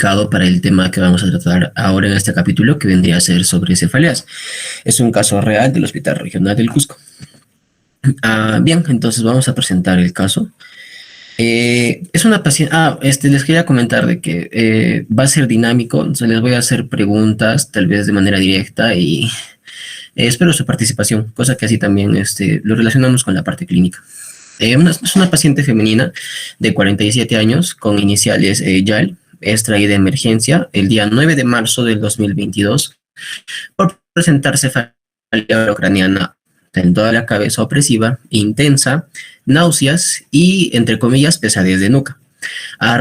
indicado para el tema que vamos a tratar ahora en este capítulo, que vendría a ser sobre cefaleas. Es un caso real del Hospital Regional del Cusco. Bien, entonces vamos a presentar el caso. Es una paciente. Les quería comentar de que va a ser dinámico, entonces les voy a hacer preguntas, tal vez de manera directa, y espero su participación, cosa que así también lo relacionamos con la parte clínica. Es una paciente femenina de 47 años con iniciales YAL, es traída de emergencia el día 9 de marzo del 2022 por presentar cefalea ucraniana en toda la cabeza opresiva, intensa, náuseas y, entre comillas, pesadez de nuca.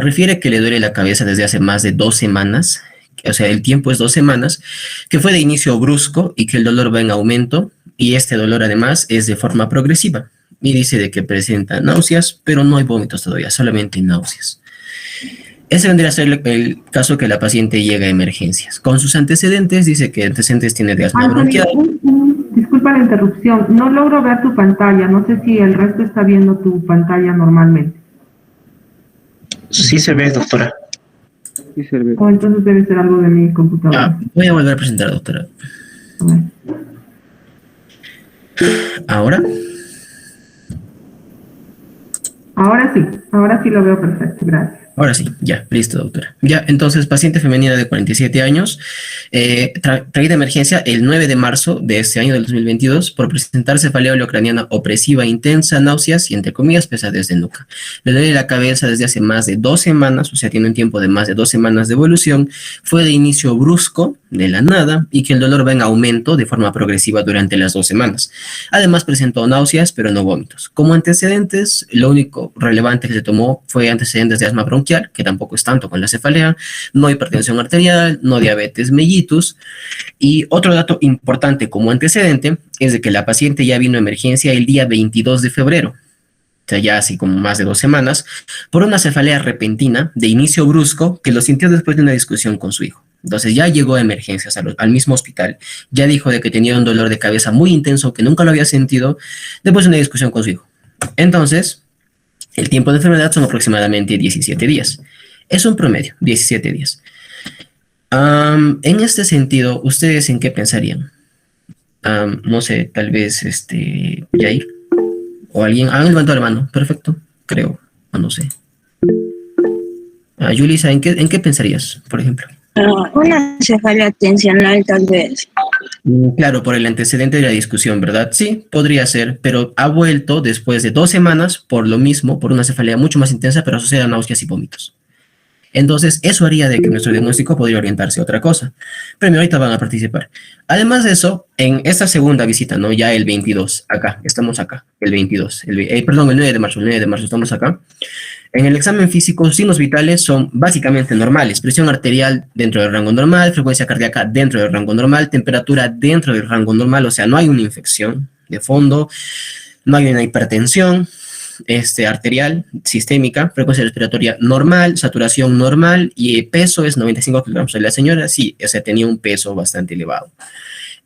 Refiere que le duele la cabeza desde hace más de 2 semanas, o sea, el tiempo es 2 semanas, que fue de inicio brusco y que el dolor va en aumento, y este dolor además es de forma progresiva. Y dice de que presenta náuseas, pero no hay vómitos todavía, solamente náuseas. Ese vendría a ser el caso que la paciente llega a emergencias. Con sus antecedentes, dice que antecedentes tiene de asma bronquial. Disculpa la interrupción, no logro ver tu pantalla, no sé si el resto está viendo tu pantalla normalmente. Sí se ve, doctora. Sí se ve. O entonces debe ser algo de mi computadora. Voy a volver a presentar, doctora. ¿Ahora? Ahora sí lo veo perfecto, gracias. Ahora sí, ya, listo, doctora. Ya, entonces, paciente femenina de 47 años, traída de emergencia el 9 de marzo de este año, del 2022, por presentar cefalea ucraniana opresiva, intensa, náuseas y, entre comillas, pesadez de nuca. Le duele la cabeza desde hace más de 2 semanas, o sea, tiene un tiempo de más de 2 semanas de evolución, fue de inicio brusco, de la nada, y que el dolor va en aumento de forma progresiva durante las 2 semanas. Además, presentó náuseas, pero no vómitos. Como antecedentes, lo único relevante que se tomó fue antecedentes de asma bronquial, que tampoco es tanto con la cefalea, no hipertensión arterial, no diabetes mellitus. Y otro dato importante como antecedente es de que la paciente ya vino a emergencia el día 22 de febrero, o sea, ya así como más de 2 semanas, por una cefalea repentina de inicio brusco que lo sintió después de una discusión con su hijo. Entonces ya llegó a emergencias al mismo hospital, ya dijo de que tenía un dolor de cabeza muy intenso que nunca lo había sentido después de una discusión con su hijo. Entonces, el tiempo de enfermedad son aproximadamente 17 días. Es un promedio, 17 días. En este sentido, ¿ustedes en qué pensarían? No sé, tal vez Jair o alguien. Han levantado la mano, perfecto, creo, o no sé. Yulisa, ¿en qué pensarías, por ejemplo? Una cefalea tensional, tal vez. Claro, por el antecedente de la discusión, ¿verdad? Sí, podría ser, pero ha vuelto después de 2 semanas por lo mismo, por una cefalea mucho más intensa, pero asociada a náuseas y vómitos. Entonces, eso haría de que nuestro diagnóstico podría orientarse a otra cosa. Pero ahorita van a participar. Además de eso, en esta segunda visita, ¿no? Ya el 22, acá, estamos acá, el 22, perdón, el 9 de marzo estamos acá. En el examen físico, signos vitales son básicamente normales. Presión arterial dentro del rango normal, frecuencia cardíaca dentro del rango normal, temperatura dentro del rango normal, o sea, no hay una infección de fondo, no hay una hipertensión arterial, sistémica, frecuencia respiratoria normal, saturación normal y peso es 95 kilogramos. La señora sí, o sea, tenía un peso bastante elevado.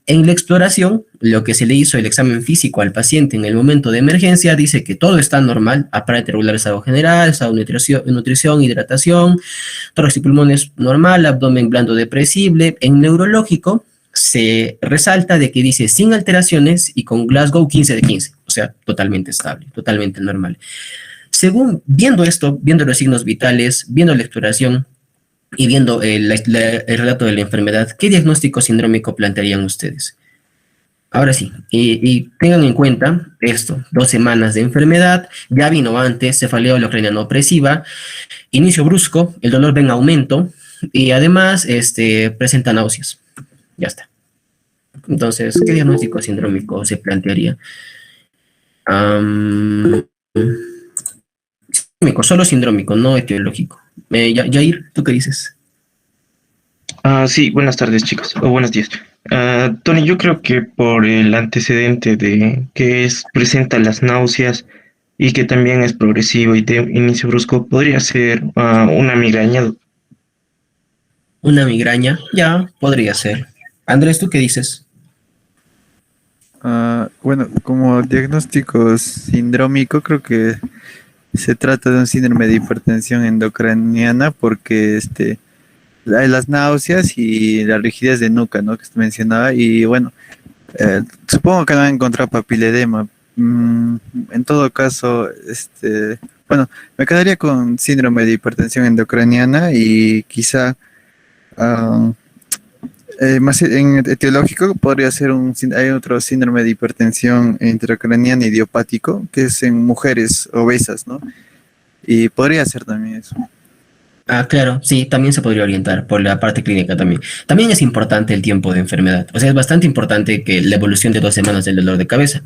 En la exploración, lo que se le hizo el examen físico al paciente en el momento de emergencia dice que todo está normal, aparato regular estado general, estado de nutrición, hidratación, tórax y pulmones normal, abdomen blando depresible. En neurológico se resalta de que dice sin alteraciones y con Glasgow 15 de 15, o sea, totalmente estable, totalmente normal. Según, viendo esto, viendo los signos vitales, viendo la exploración, y viendo el relato de la enfermedad, ¿qué diagnóstico sindrómico plantearían ustedes? Ahora sí, y tengan en cuenta esto, 2 semanas de enfermedad, ya vino antes, cefalea ucraniana opresiva, inicio brusco, el dolor va en aumento, y además presenta náuseas. Ya está. Entonces, ¿qué diagnóstico sindrómico se plantearía? Sindrómico, solo sindrómico, no etiológico. Jair, ¿tú qué dices? Sí, buenas tardes, chicos, o buenos días. Tony, yo creo que por el antecedente de que presenta las náuseas y que también es progresivo y de inicio brusco, podría ser una migraña. Una migraña, ya, podría ser. Andrés, ¿tú qué dices? Bueno, como diagnóstico sindrómico, creo que se trata de un síndrome de hipertensión endocraniana porque las náuseas y la rigidez de nuca, ¿no? Que usted mencionaba. Y bueno, supongo que no va a encontrar papiledema. En todo caso, bueno, me quedaría con síndrome de hipertensión endocraniana y quizá más en etiológico podría ser hay otro síndrome de hipertensión intracraniana idiopático que es en mujeres obesas, ¿no? Y podría ser también eso. Ah, claro, sí, también se podría orientar por la parte clínica también. También es importante el tiempo de enfermedad. O sea, es bastante importante que la evolución de 2 semanas del dolor de cabeza.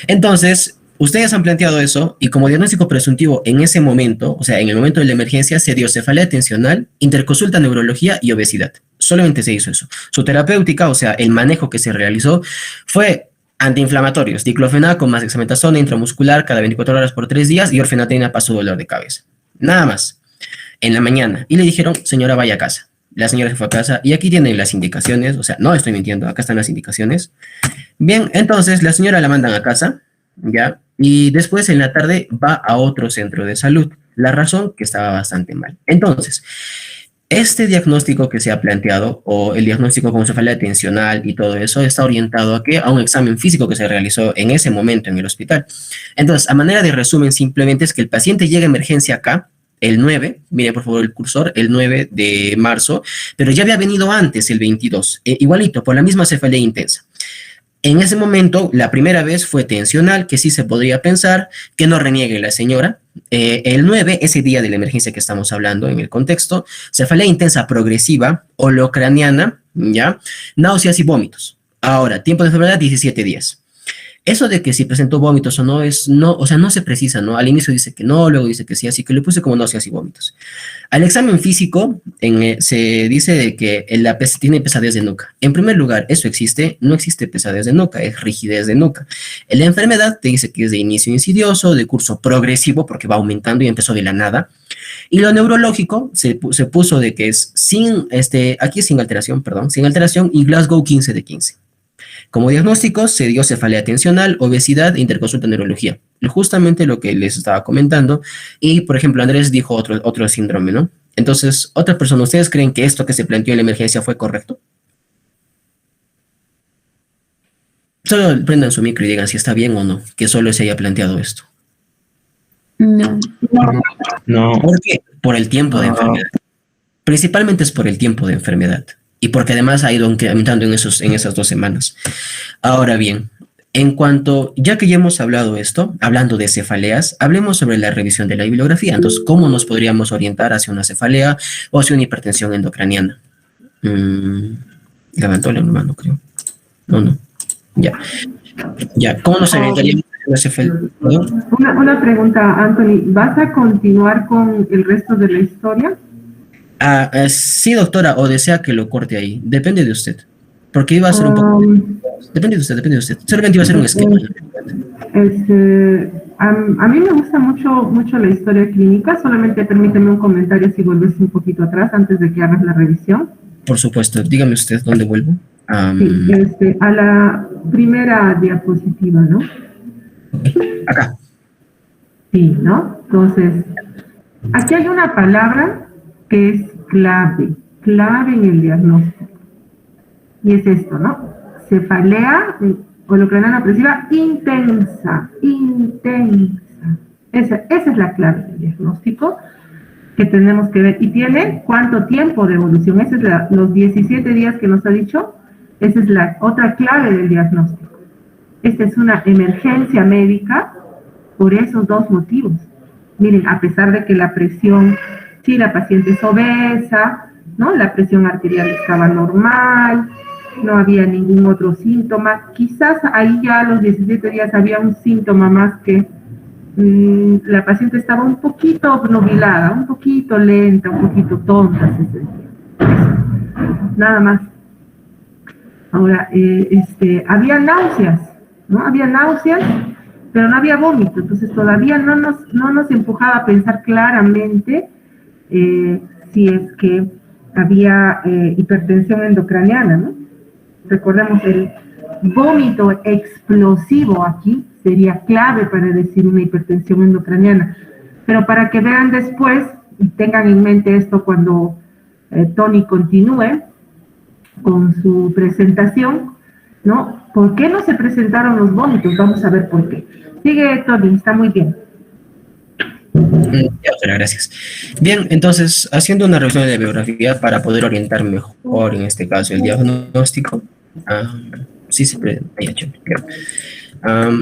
Entonces, ustedes han planteado eso y como diagnóstico presuntivo en ese momento, o sea, en el momento de la emergencia, se dio cefalea tensional, interconsulta neurología y obesidad. Solamente se hizo eso. Su terapéutica, o sea, el manejo que se realizó fue antiinflamatorios, diclofenaco más dexametasona intramuscular cada 24 horas por 3 días y orfenadrina para su dolor de cabeza. Nada más. En la mañana y le dijeron, señora, vaya a casa. La señora se fue a casa y aquí tienen las indicaciones, o sea, no estoy mintiendo, acá están las indicaciones. Bien, entonces la señora la mandan a casa, ¿ya? Y después en la tarde va a otro centro de salud. La razón que estaba bastante mal. Entonces, este diagnóstico que se ha planteado, o el diagnóstico con cefalea tensional y todo eso, está orientado a ¿qué? A un examen físico que se realizó en ese momento en el hospital. Entonces, a manera de resumen, simplemente es que el paciente llega a emergencia acá, el 9, mire por favor el cursor, el 9 de marzo, pero ya había venido antes, el 22, igualito, por la misma cefalea intensa. En ese momento, la primera vez fue tensional, que sí se podría pensar, que no reniegue la señora. El 9, ese día de la emergencia que estamos hablando en el contexto, cefalea intensa progresiva, holocraniana, ¿ya? Náuseas y vómitos. Ahora, tiempo de enfermedad, 17 días. Eso de que si presentó vómitos o no o sea, no se precisa, ¿no? Al inicio dice que no, luego dice que sí, así que le puse como náuseas y vómitos. Al examen físico se dice de que tiene pesadez de nuca. En primer lugar, eso existe, no existe pesadez de nuca, es rigidez de nuca. La enfermedad te dice que es de inicio insidioso, de curso progresivo, porque va aumentando y empezó de la nada. Y lo neurológico se puso de que es aquí es sin alteración, perdón, sin alteración y Glasgow 15 de 15. Como diagnóstico se dio cefalea tensional, obesidad e interconsulta neurología. Justamente lo que les estaba comentando. Y, por ejemplo, Andrés dijo otro síndrome, ¿no? Entonces, otra persona, ¿ustedes creen que esto que se planteó en la emergencia fue correcto? Solo prendan su micro y digan si está bien o no, que solo se haya planteado esto. No. No, ¿Por qué? Por el tiempo de enfermedad. Principalmente es por el tiempo de enfermedad. Y porque además ha ido incrementando en esas 2 semanas. Ahora bien, ya que ya hemos hablado hablando de cefaleas, hablemos sobre la revisión de la bibliografía. Entonces, ¿cómo nos podríamos orientar hacia una cefalea o hacia una hipertensión endocraniana? Levantó la mano, creo. No. Ya. ¿Cómo nos orientaríamos hacia una cefalea? Una pregunta, Anthony. ¿Vas a continuar con el resto de la historia? Sí, doctora, o desea que lo corte ahí. Depende de usted. Porque iba a ser un poco... Depende de usted. Solamente iba a ser un esquema. A mí me gusta mucho la historia clínica. Solamente permíteme un comentario si vuelves un poquito atrás antes de que hagas la revisión. Por supuesto. Dígame usted dónde vuelvo. Sí, a la primera diapositiva, ¿no? Acá. Sí, ¿no? Entonces, aquí hay una palabra que es clave en el diagnóstico. Y es esto, ¿no? Cefalea holocraniana progresiva intensa. Esa es la clave del diagnóstico que tenemos que ver. ¿Y tiene cuánto tiempo de evolución? Ese es los 17 días que nos ha dicho. Esa es la otra clave del diagnóstico. Esta es una emergencia médica por esos 2 motivos. Miren, a pesar de que la presión, sí, la paciente es obesa, ¿no? La presión arterial estaba normal, no había ningún otro síntoma. Quizás ahí ya a los 17 días había un síntoma más que la paciente estaba un poquito nubilada, un poquito lenta, un poquito tonta, se sentía. Nada más. Ahora, había náuseas, ¿no? Había náuseas, pero no había vómito, entonces todavía no nos empujaba a pensar claramente si es que había hipertensión endocraniana, ¿no? Recordemos, el vómito explosivo aquí sería clave para decir una hipertensión endocraniana, pero para que vean después y tengan en mente esto cuando Tony continúe con su presentación, ¿no? ¿Por qué no se presentaron los vómitos? Vamos a ver por qué. Sigue, Tony, está muy bien. Ya, doctora, gracias. Bien, entonces, haciendo una revisión de la biografía para poder orientar mejor, en este caso, el diagnóstico. Sí, se presenta.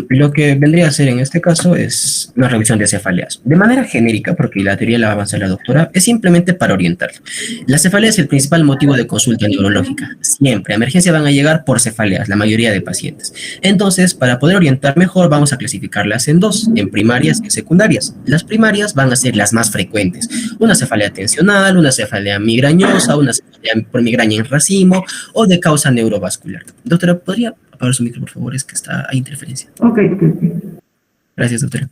Lo que vendría a hacer en este caso es una revisión de cefaleas. De manera genérica, porque la teoría la va a avanzar la doctora, es simplemente para orientarlo. La cefalea es el principal motivo de consulta neurológica. Siempre a emergencia van a llegar por cefaleas, la mayoría de pacientes. Entonces, para poder orientar mejor, vamos a clasificarlas en dos, en primarias y secundarias. Las primarias van a ser las más frecuentes. Una cefalea tensional, una cefalea migrañosa, una cefalea por migraña en racimo o de causa neurovascular. Doctora, ¿podría apagar su micro, por favor? Es que hay interferencia. Ok. Gracias, doctora.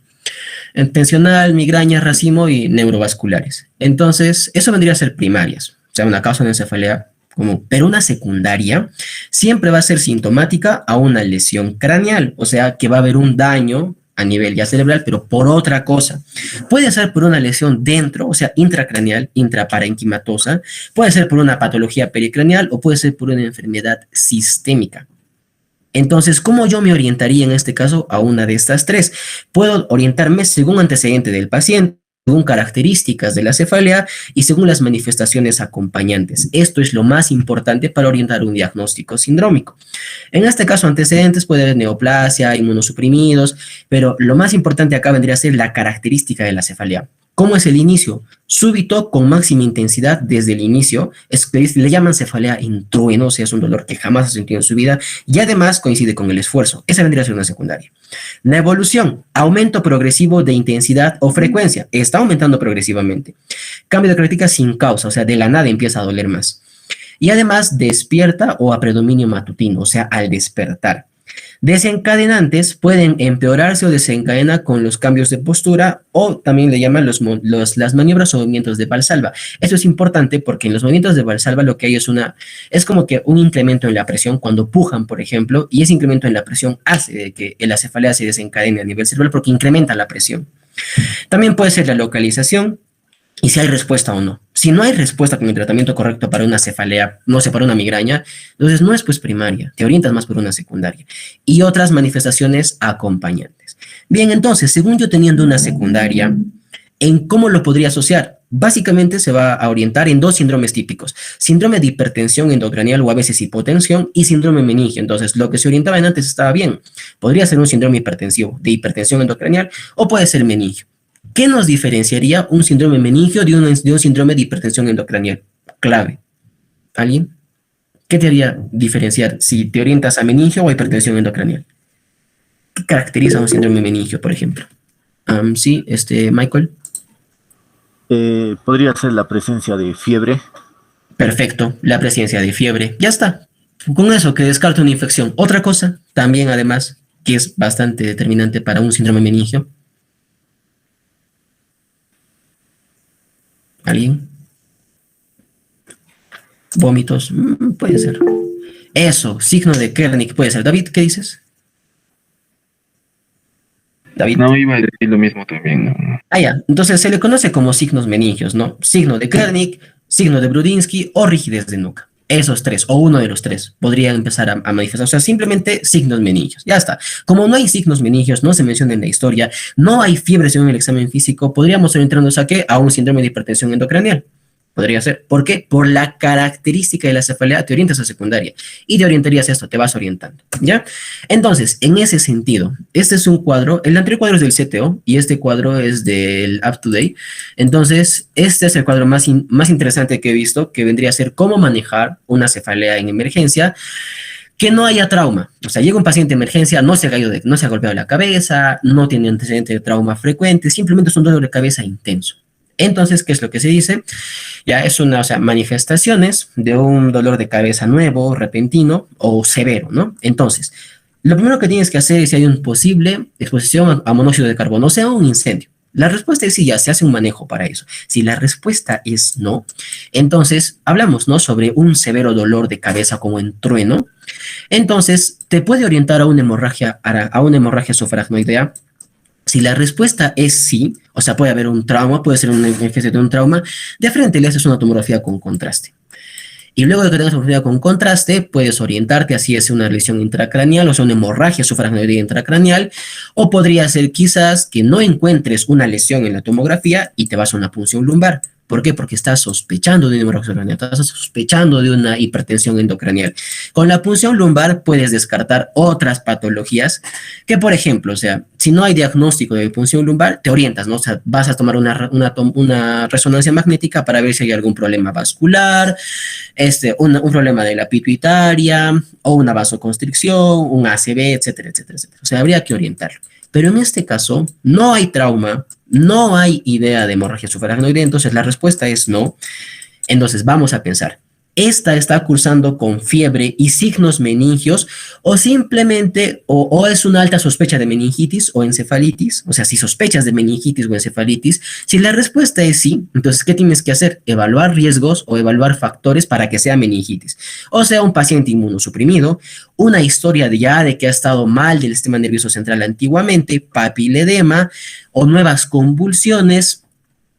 Tensional, migraña, racimo y neurovasculares. Entonces, eso vendría a ser primarias, o sea, una causa de encefalea común. Pero una secundaria siempre va a ser sintomática a una lesión craneal, o sea, que va a haber un daño a nivel ya cerebral, pero por otra cosa. Puede ser por una lesión dentro, o sea, intracraneal, intraparenquimatosa, puede ser por una patología pericraneal o puede ser por una enfermedad sistémica. Entonces, ¿cómo yo me orientaría en este caso a una de estas tres? Puedo orientarme según antecedente del paciente, según características de la cefalea y según las manifestaciones acompañantes. Esto es lo más importante para orientar un diagnóstico sindrómico. En este caso, antecedentes puede haber neoplasia, inmunosuprimidos, pero lo más importante acá vendría a ser la característica de la cefalea. ¿Cómo es el inicio? Súbito, con máxima intensidad desde el inicio. Le llaman cefalea en trueno, o sea, es un dolor que jamás ha sentido en su vida y además coincide con el esfuerzo. Esa vendría a ser una secundaria. La evolución, aumento progresivo de intensidad o frecuencia. Está aumentando progresivamente. Cambio de característica sin causa, o sea, de la nada empieza a doler más. Y además despierta o a predominio matutino, o sea, al despertar. Desencadenantes pueden empeorarse o desencadena con los cambios de postura o también le llaman las maniobras o movimientos de Valsalva. Eso es importante porque en los movimientos de Valsalva lo que hay es como que un incremento en la presión cuando pujan, por ejemplo, y ese incremento en la presión hace de que la cefalea se desencadene a nivel cerebral porque incrementa la presión. También puede ser la localización y si hay respuesta o no. Si no hay respuesta con el tratamiento correcto para una cefalea, no sé, para una migraña, entonces no es pues primaria, te orientas más por una secundaria. Y otras manifestaciones acompañantes. Bien, entonces, según yo teniendo una secundaria, ¿en cómo lo podría asociar? Básicamente se va a orientar en dos síndromes típicos. Síndrome de hipertensión endocranial o a veces hipotensión y síndrome meningio. Entonces, lo que se orientaba en antes estaba bien. Podría ser un síndrome hipertensivo de hipertensión endocranial o puede ser meningio. ¿Qué nos diferenciaría un síndrome meningio de un síndrome de hipertensión endocranial? Clave. ¿Alguien? ¿Qué te haría diferenciar si te orientas a meningio o a hipertensión endocranial? ¿Qué caracteriza un síndrome meningio, por ejemplo? Sí, Michael. Podría ser la presencia de fiebre. Perfecto, la presencia de fiebre. Ya está. Con eso que descarta una infección. Otra cosa, también además, que es bastante determinante para un síndrome meningio. ¿Alguien? Vómitos, puede ser. Eso, signo de Kernick, puede ser. David, ¿qué dices? David. No, iba a decir lo mismo también. ¿No? Ya. Entonces se le conoce como signos meningios, ¿no? Signo de Kernick, signo de Brudinsky o rigidez de nuca. Esos tres, o uno de los tres, podrían empezar a manifestar. O sea, simplemente signos meningios. Ya está. Como no hay signos meningios, no se menciona en la historia, no hay fiebre según el examen físico, podríamos orientarnos a ¿qué? A un síndrome de hipertensión endocranial. Podría ser. ¿Por qué? Por la característica de la cefalea te orientas a secundaria. Y te orientarías a esto, te vas orientando. ¿Ya? Entonces, en ese sentido, este es un cuadro, el anterior cuadro es del CTO y este cuadro es del Up to Date. Entonces, este es el cuadro más interesante que he visto, que vendría a ser cómo manejar una cefalea en emergencia, que no haya trauma. O sea, llega un paciente de emergencia, no se ha golpeado la cabeza, no tiene antecedente de trauma frecuente, simplemente es un dolor de cabeza intenso. Entonces, ¿qué es lo que se dice? Ya es manifestaciones de un dolor de cabeza nuevo, repentino o severo, ¿no? Entonces, lo primero que tienes que hacer es si hay una posible exposición a monóxido de carbono, o sea, un incendio. La respuesta es sí, ya se hace un manejo para eso. Si la respuesta es no, entonces hablamos, ¿no? Sobre un severo dolor de cabeza como en trueno. Entonces, te puede orientar a una hemorragia esofagnoidea Si la respuesta es sí, o sea, puede haber un trauma, puede ser una especie de un trauma, de frente le haces una tomografía con contraste. Y luego de que tengas tomografía con contraste, puedes orientarte así es una lesión intracraneal, o sea, una hemorragia suprarrenal intracraneal, o podría ser quizás que no encuentres una lesión en la tomografía y te vas a una punción lumbar. ¿Por qué? Porque estás sospechando de una hemorragia suprarrenal, estás sospechando de una hipertensión endocranial. Con la punción lumbar puedes descartar otras patologías que, por ejemplo, o sea, si no hay diagnóstico de punción lumbar, te orientas, ¿no? O sea, vas a tomar una resonancia magnética para ver si hay algún problema vascular, un problema de la pituitaria, o una vasoconstricción, un ACV, etcétera, etcétera, etcétera. O sea, habría que orientarlo. Pero en este caso, no hay trauma, no hay idea de hemorragia suprarrenal, entonces la respuesta es no. Entonces vamos a pensar, ¿esta está cursando con fiebre y signos meningios o simplemente, o es una alta sospecha de meningitis o encefalitis? O sea, si sospechas de meningitis o encefalitis, si la respuesta es sí, entonces, ¿qué tienes que hacer? Evaluar riesgos o evaluar factores para que sea meningitis. O sea, un paciente inmunosuprimido, una historia de que ha estado mal del sistema nervioso central antiguamente, papiledema o nuevas convulsiones,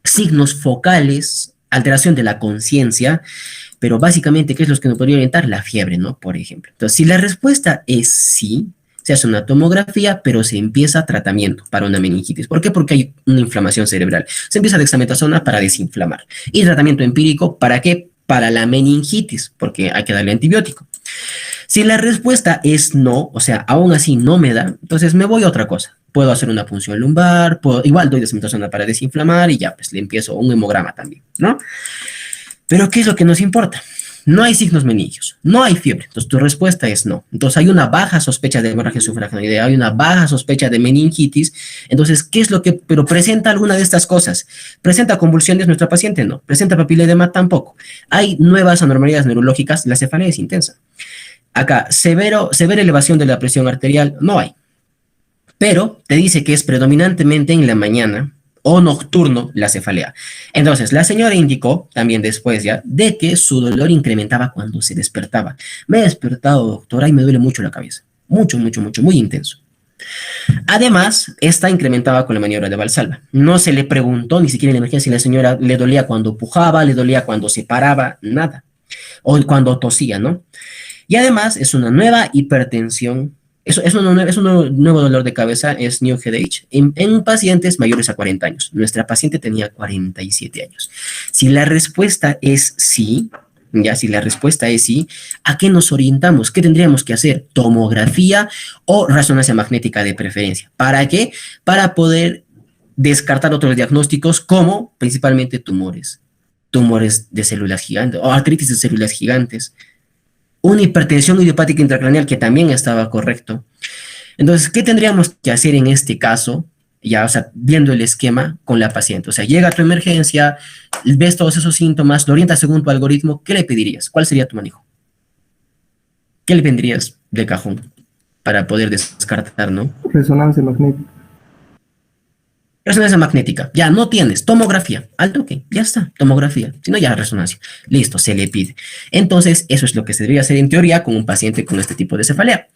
signos focales, alteración de la conciencia. Pero básicamente, ¿qué es lo que nos podría orientar? La fiebre, ¿no? Por ejemplo. Entonces, si la respuesta es sí, se hace una tomografía, pero se empieza tratamiento para una meningitis. ¿Por qué? Porque hay una inflamación cerebral. Se empieza dexametasona para desinflamar. Y tratamiento empírico, ¿para qué? Para la meningitis, porque hay que darle antibiótico. Si la respuesta es no, o sea, aún así no me da, entonces me voy a otra cosa. Puedo hacer una punción lumbar, igual doy dexametasona para desinflamar y ya, pues le empiezo un hemograma también, ¿no? Pero ¿qué es lo que nos importa? No hay signos meningios, no hay fiebre, entonces tu respuesta es no. Entonces hay una baja sospecha de hemorragia suprarrenal, hay una baja sospecha de meningitis. Entonces, ¿qué es lo que, pero presenta alguna de estas cosas? ¿Presenta convulsiones nuestra paciente? No. ¿Presenta papiledema? Tampoco. Hay nuevas anormalidades neurológicas, la cefalea es intensa. Acá, severa elevación de la presión arterial, no hay. Pero te dice que es predominantemente en la mañana o nocturno la cefalea. Entonces, la señora indicó también después ya de que su dolor incrementaba cuando se despertaba. Me he despertado, doctora, y me duele mucho la cabeza. Mucho, mucho, mucho, muy intenso. Además, esta incrementaba con la maniobra de Valsalva. No se le preguntó ni siquiera en la emergencia si la señora le dolía cuando pujaba, le dolía cuando se paraba, nada. O cuando tosía, ¿no? Y además es una nueva hipertensión. Es un nuevo dolor de cabeza, es New Headache, en pacientes mayores a 40 años. Nuestra paciente tenía 47 años. Si la respuesta es sí, si la respuesta es sí, ¿a qué nos orientamos? ¿Qué tendríamos que hacer? ¿Tomografía o resonancia magnética de preferencia? ¿Para qué? Para poder descartar otros diagnósticos como principalmente tumores de células gigantes o artritis de células gigantes. Una hipertensión idiopática intracraneal que también estaba correcto. Entonces, ¿qué tendríamos que hacer en este caso? Ya, o sea, viendo el esquema con la paciente. O sea, llega a tu emergencia, ves todos esos síntomas, lo orientas según tu algoritmo, ¿qué le pedirías? ¿Cuál sería tu manejo? ¿Qué le vendrías de cajón para poder descartar, no? Resonancia magnética. Resonancia magnética, ya no tienes, tomografía, al toque, ya está, tomografía, si no ya resonancia, listo, se le pide. Entonces, eso es lo que se debería hacer en teoría con un paciente con este tipo de cefalea.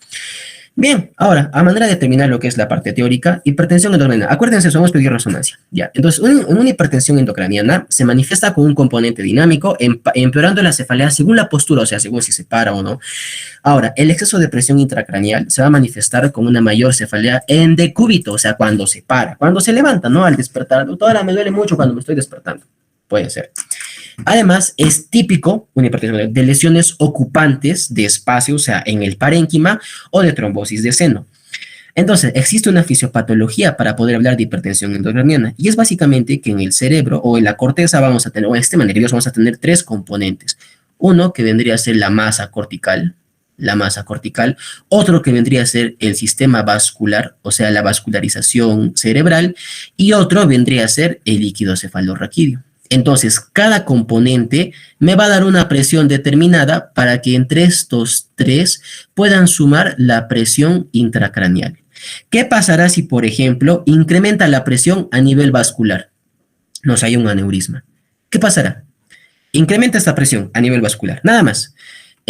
Bien, ahora, a manera de terminar lo que es la parte teórica, hipertensión endocraniana. Acuérdense, vamos a pedir resonancia. Ya, entonces, una hipertensión endocraniana se manifiesta con un componente dinámico, empeorando la cefalea según la postura, o sea, según si se para o no. Ahora, el exceso de presión intracraneal se va a manifestar con una mayor cefalea en decúbito, o sea, cuando se para, cuando se levanta, ¿no? Al despertar, doctora, me duele mucho cuando me estoy despertando. Puede ser. Además, es típico una hipertensión de lesiones ocupantes de espacio, o sea, en el parénquima o de trombosis de seno. Entonces, existe una fisiopatología para poder hablar de hipertensión endocraniana y es básicamente que en el cerebro o en la corteza vamos a tener, o en el sistema nervioso vamos a tener tres componentes. Uno que vendría a ser la masa cortical, otro que vendría a ser el sistema vascular, o sea, la vascularización cerebral, y otro vendría a ser el líquido cefalorraquídeo. Entonces, cada componente me va a dar una presión determinada para que entre estos tres puedan sumar la presión intracraneal. ¿Qué pasará si, por ejemplo, incrementa la presión a nivel vascular? Nos hay un aneurisma. ¿Qué pasará? Incrementa esta presión a nivel vascular, nada más.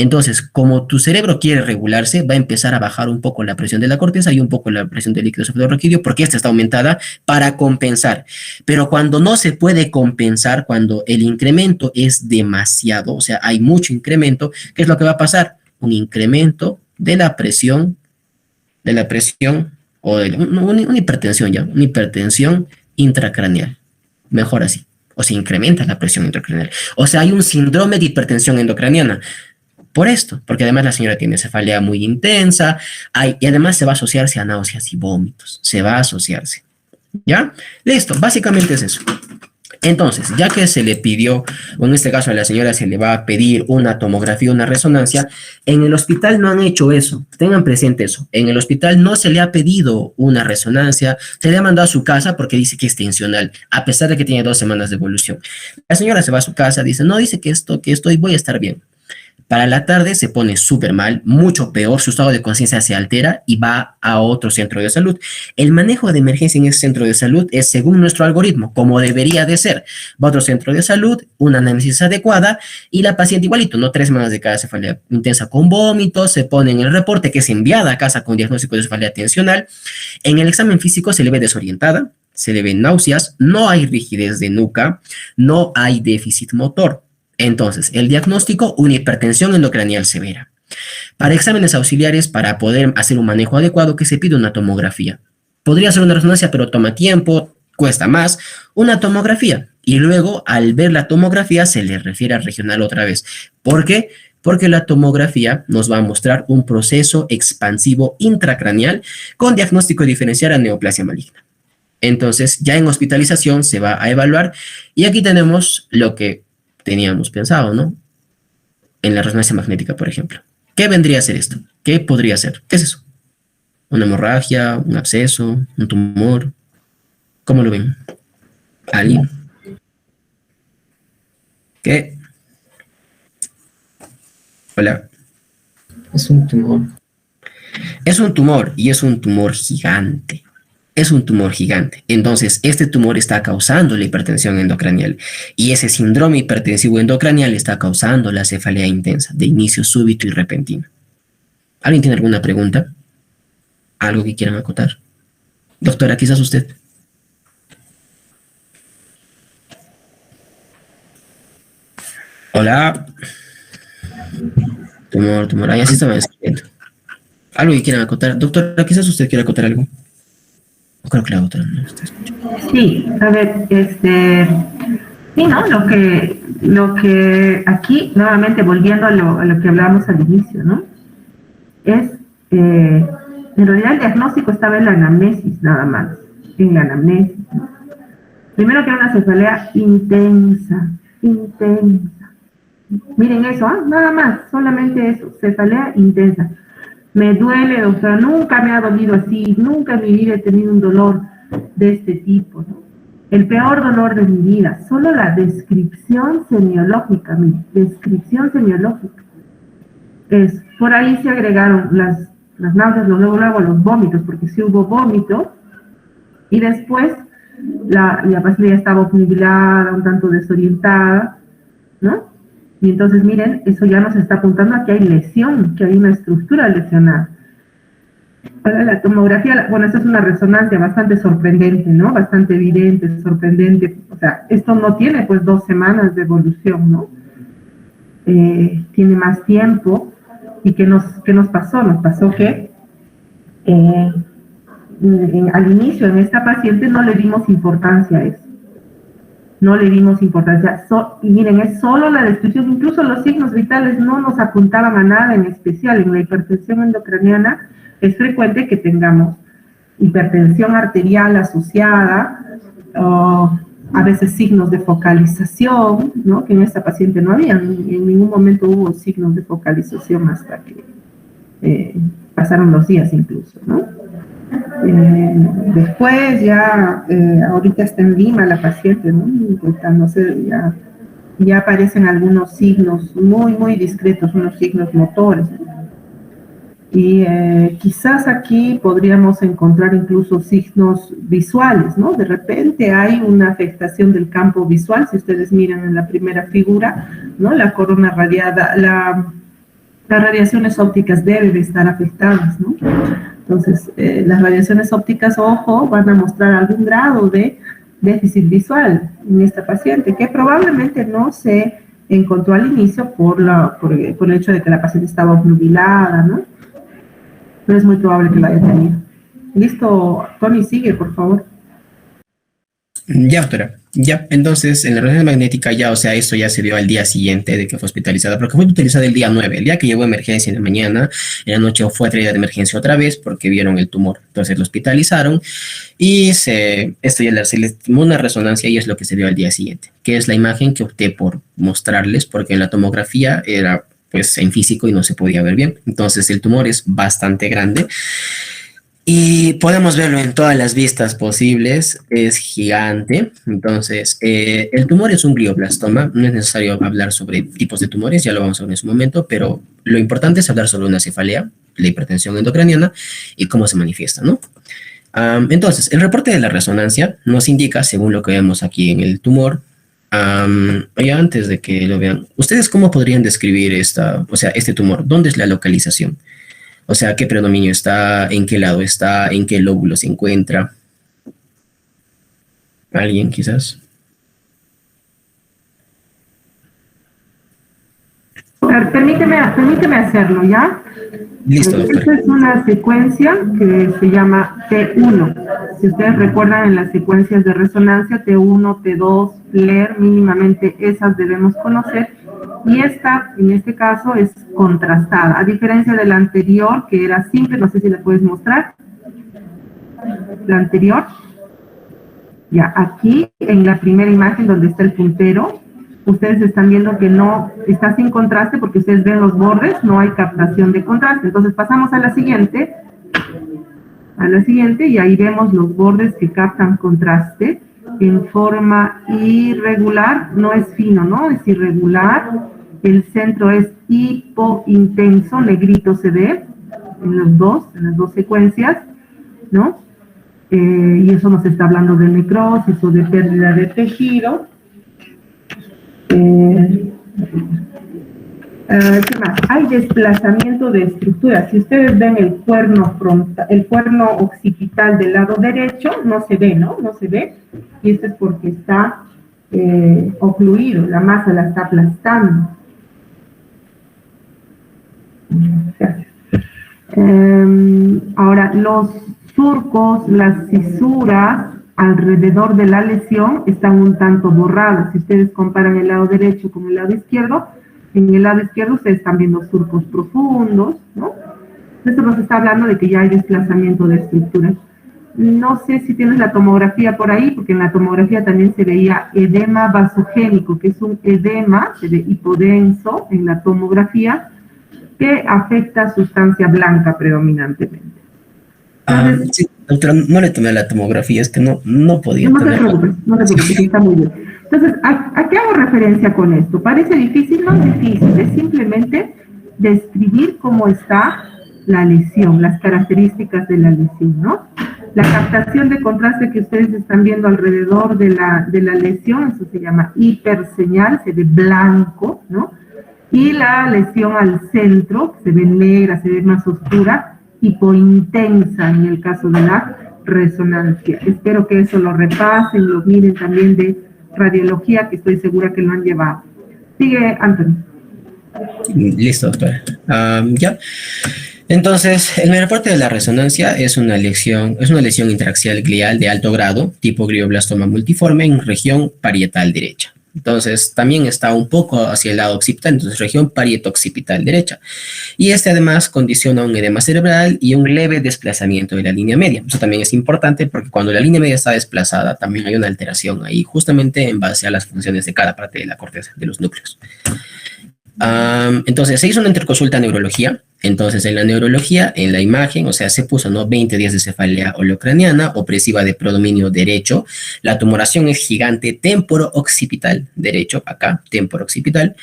Entonces, como tu cerebro quiere regularse, va a empezar a bajar un poco la presión de la corteza y un poco la presión del líquido cefalorraquídeo, porque esta está aumentada para compensar. Pero cuando no se puede compensar, cuando el incremento es demasiado, o sea, hay mucho incremento, ¿qué es lo que va a pasar? Un incremento de la presión o de una hipertensión ya, una hipertensión intracraneal. Mejor así. O se incrementa la presión intracraneal. O sea, hay un síndrome de hipertensión endocraniana. Por esto, porque además la señora tiene cefalea muy intensa y además se va a asociarse a náuseas y vómitos. Se va a asociarse. ¿Ya? Listo, básicamente es eso. Entonces, ya que se le pidió, o en este caso a la señora se le va a pedir una tomografía, una resonancia, en el hospital no han hecho eso. Tengan presente eso. En el hospital no se le ha pedido una resonancia, se le ha mandado a su casa porque dice que es tensional, a pesar de que tiene 2 semanas de evolución. La señora se va a su casa, dice, no, dice que voy a estar bien. Para la tarde se pone súper mal, mucho peor, su estado de conciencia se altera y va a otro centro de salud. El manejo de emergencia en ese centro de salud es según nuestro algoritmo, como debería de ser. Va a otro centro de salud, una análisis adecuada y la paciente igualito, no 3 semanas de cada cefalea intensa con vómitos, se pone en el reporte que es enviada a casa con diagnóstico de cefalea tensional. En el examen físico se le ve desorientada, se le ven náuseas, no hay rigidez de nuca, no hay déficit motor. Entonces, el diagnóstico, una hipertensión endocranial severa. Para exámenes auxiliares, para poder hacer un manejo adecuado, que se pide una tomografía. Podría ser una resonancia, pero toma tiempo, cuesta más. Una tomografía. Y luego, al ver la tomografía, se le refiere al regional otra vez. ¿Por qué? Porque la tomografía nos va a mostrar un proceso expansivo intracraneal con diagnóstico diferencial a neoplasia maligna. Entonces, ya en hospitalización se va a evaluar. Y aquí tenemos lo que teníamos pensado, ¿no? En la resonancia magnética, por ejemplo. ¿Qué vendría a ser esto? ¿Qué podría ser? ¿Qué es eso? ¿Una hemorragia? ¿Un absceso? ¿Un tumor? ¿Cómo lo ven? ¿Alguien? ¿Qué? Hola. Es un tumor. Es un tumor y es un tumor gigante. Es un tumor gigante. Entonces, este tumor está causando la hipertensión endocranial y ese síndrome hipertensivo endocranial está causando la cefalea intensa de inicio súbito y repentino. ¿Alguien tiene alguna pregunta? ¿Algo que quieran acotar? Doctora, quizás usted. Hola. Tumor. Ahí así estaba escribiendo. ¿Algo que quieran acotar? Doctora, quizás usted quiera acotar algo. Creo que la otra no está escuchando. Sí, a ver, sí, ¿no? Lo que aquí, nuevamente volviendo a lo que hablábamos al inicio, ¿no? Es, en realidad el diagnóstico estaba en la anamnesis, nada más, en la anamnesis, ¿no? Primero que era una cefalea intensa. Miren eso, ¿eh? Nada más, solamente eso, cefalea intensa. Me duele, doctora, nunca me ha dolido así, nunca en mi vida he tenido un dolor de este tipo, ¿no? El peor dolor de mi vida, solo la descripción semiológica, por ahí se agregaron las náuseas, luego los vómitos, porque sí hubo vómito, y después la paciente ya estaba obnubilada, un tanto desorientada, ¿no? Y entonces, miren, eso ya nos está apuntando a que hay lesión, que hay una estructura lesionada. Para la tomografía, bueno, esta es una resonancia bastante sorprendente, ¿no? Bastante evidente, sorprendente. O sea, esto no tiene, pues, 2 semanas de evolución, ¿no? Tiene más tiempo. ¿Y qué nos pasó? Nos pasó que al inicio, en esta paciente, no le dimos importancia a eso. No le dimos importancia. Y miren, es solo la descripción, incluso los signos vitales no nos apuntaban a nada en especial. En la hipertensión endocraniana es frecuente que tengamos hipertensión arterial asociada, o a veces signos de focalización, ¿no? Que en esta paciente no había, en ningún momento hubo signos de focalización hasta que pasaron los días incluso, ¿no? Después ya, ahorita está en Lima la paciente, ¿no? Intentándose, ya aparecen algunos signos muy discretos, unos signos motores, ¿no? Y quizás aquí podríamos encontrar incluso signos visuales, ¿no? De repente hay una afectación del campo visual, si ustedes miran en la primera figura, ¿no? La corona radiada, las radiaciones ópticas deben de estar afectadas, ¿no? Entonces, las radiaciones ópticas, ojo, van a mostrar algún grado de déficit visual en esta paciente, que probablemente no se encontró al inicio por el hecho de que la paciente estaba obnubilada, ¿no? Pero es muy probable que lo haya tenido. Listo, Tony, sigue, por favor. Ya, doctora. Ya, entonces, en la resonancia magnética ya, o sea, esto ya se vio al día siguiente de que fue hospitalizada, porque fue hospitalizada el día 9, el día que llegó a emergencia en la mañana, en la noche fue traída de emergencia otra vez porque vieron el tumor. Entonces lo hospitalizaron y esto ya se les tomó una resonancia y es lo que se vio al día siguiente, que es la imagen que opté por mostrarles porque en la tomografía era pues en físico y no se podía ver bien. Entonces el tumor es bastante grande. Y podemos verlo en todas las vistas posibles, es gigante. Entonces, el tumor es un glioblastoma, no es necesario hablar sobre tipos de tumores, ya lo vamos a ver en su momento, pero lo importante es hablar sobre una cefalea, la hipertensión endocraniana y cómo se manifiesta, ¿no? Entonces, el reporte de la resonancia nos indica, según lo que vemos aquí en el tumor, oye, antes de que lo vean, ¿ustedes cómo podrían describir este tumor? ¿Dónde es la localización? O sea, ¿qué predominio está? ¿En qué lado está? ¿En qué lóbulo se encuentra? ¿Alguien quizás? Permíteme hacerlo, ¿ya? Listo, doctor. Esta es una secuencia que se llama T1. Si ustedes recuerdan en las secuencias de resonancia, T1, T2, FLAIR, mínimamente esas debemos conocer. Y esta, en este caso, es contrastada, a diferencia de la anterior, que era simple, no sé si la puedes mostrar. La anterior. Ya, aquí, en la primera imagen donde está el puntero, ustedes están viendo que no está sin contraste porque ustedes ven los bordes, no hay captación de contraste. Entonces pasamos a la siguiente, y ahí vemos los bordes que captan contraste en forma irregular, no es fino, ¿no? Es irregular. El centro es hipointenso, negrito se ve en las dos secuencias, ¿no? Y eso nos está hablando de necrosis o de pérdida de tejido. ¿Qué más? Hay desplazamiento de estructura. Si ustedes ven el cuerno frontal, el cuerno occipital del lado derecho, no se ve, ¿no? No se ve. Y esto es porque está ocluido, la masa la está aplastando. Gracias. Ahora, los surcos, las fisuras alrededor de la lesión están un tanto borradas. Si ustedes comparan el lado derecho con el lado izquierdo, en el lado izquierdo ustedes están viendo surcos profundos, ¿no? Esto nos está hablando de que ya hay desplazamiento de estructuras. No sé si tienes la tomografía por ahí, porque en la tomografía también se veía edema vasogénico, que es un edema, se ve hipodenso en la tomografía, que afecta sustancia blanca predominantemente. Sí, doctora, no le tomé la tomografía, es que no podía No te tenerla. preocupes, está muy bien. Entonces, ¿a qué hago referencia con esto? ¿Parece difícil? No es difícil, es simplemente describir cómo está la lesión, las características de la lesión, ¿no? La captación de contraste que ustedes están viendo alrededor de la lesión, eso se llama hiperseñal, se ve blanco, ¿no? Y la lesión al centro, que se ve negra, se ve más oscura, hipointensa en el caso de la resonancia. Espero que eso lo repasen, lo miren también de radiología, que estoy segura que lo han llevado. Sigue, Anthony. Listo, doctora. Ya. Entonces, el reporte de la resonancia es una lesión interaxial glial de alto grado, tipo glioblastoma multiforme en región parietal derecha. Entonces, también está un poco hacia el lado occipital, entonces región parieto-occipital derecha. Y además condiciona un edema cerebral y un leve desplazamiento de la línea media. Eso también es importante porque cuando la línea media está desplazada, también hay una alteración ahí, justamente en base a las funciones de cada parte de la corteza, de los núcleos. Entonces, se hizo una interconsulta neurología. Entonces, en la neurología, en la imagen, o sea, se puso, ¿no? 20 días de cefalea holocraniana, opresiva de predominio derecho. La tumoración es gigante temporo-occipital, derecho, acá, temporo-occipital,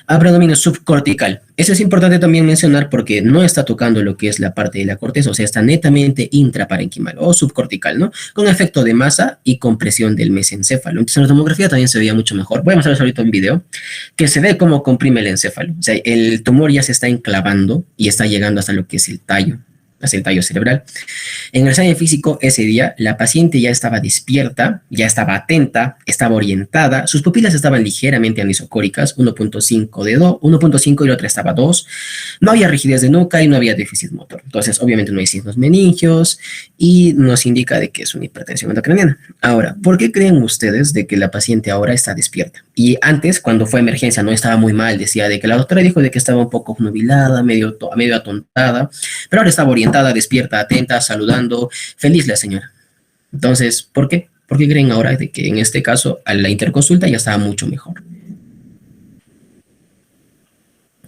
a predominio subcortical. Eso es importante también mencionar porque no está tocando lo que es la parte de la corteza, o sea, está netamente intraparenquimal o subcortical, ¿no? Con efecto de masa y compresión del mesencéfalo. Entonces, en la tomografía también se veía mucho mejor. Voy a mostrarles ahorita un video que se ve cómo comprime el encéfalo. O sea, el tumor ya se está enclavando y está llegando hasta lo que es el tallo, hacia el tallo cerebral. En el examen físico ese día, la paciente ya estaba despierta, ya estaba atenta, estaba orientada, sus pupilas estaban ligeramente anisocóricas, 1.5 de 2, 1.5 y la otra estaba 2. No había rigidez de nuca y no había déficit motor. Entonces, obviamente no hay signos meningios y nos indica de que es una hipertensión endocraniana. Ahora, ¿por qué creen ustedes de que la paciente ahora está despierta? Y antes, cuando fue emergencia, no estaba muy mal, decía de que la doctora dijo de que estaba un poco nubilada, medio atontada, pero ahora estaba orientada, despierta, atenta, saludando, feliz la señora. Entonces, ¿por qué? ¿Por qué creen ahora de que en este caso a la interconsulta ya estaba mucho mejor?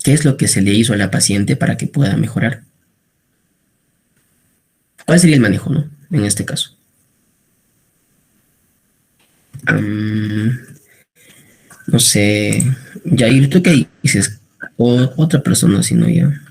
¿Qué es lo que se le hizo a la paciente para que pueda mejorar? ¿Cuál sería el manejo, no? En este caso. No sé, Jair, ¿tú qué dices? O otra persona, si no ya.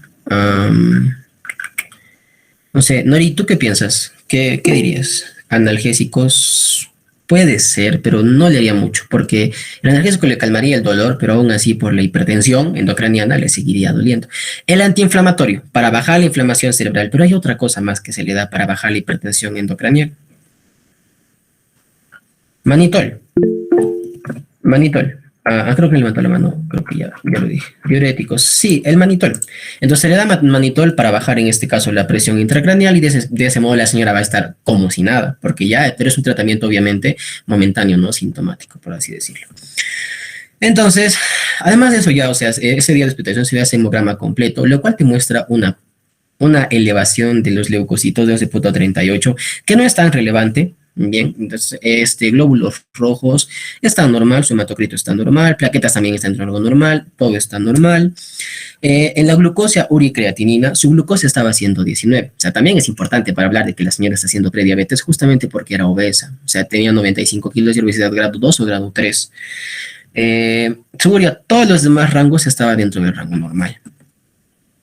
No sé, Nori, ¿tú qué piensas? ¿Qué dirías? Analgésicos puede ser, pero no le haría mucho, porque el analgésico le calmaría el dolor, pero aún así por la hipertensión endocraniana le seguiría doliendo. El antiinflamatorio, para bajar la inflamación cerebral, pero hay otra cosa más que se le da para bajar la hipertensión endocraniana. Manitol. Manitol. Creo que levantó la mano, creo que ya lo dije. Diuréticos, sí, el manitol. Entonces se le da manitol para bajar en este caso la presión intracraneal y de ese modo la señora va a estar como si nada, porque ya, pero es un tratamiento obviamente momentáneo, no sintomático, por así decirlo. Entonces, además de eso ya, o sea, ese día de hospitalización se le hace hemograma completo, lo cual te muestra una elevación de los leucocitos de 12.38, que no es tan relevante. Bien, entonces, glóbulos rojos están normal, su hematocrito está normal, plaquetas también están en algo normal, todo está normal. En la glucosa uricreatinina, su glucosa estaba 119. O sea, también es importante para hablar de que la señora está haciendo prediabetes justamente porque era obesa. O sea, tenía 95 kilos y obesidad grado 2 o grado 3. Todos los demás rangos estaban dentro del rango normal.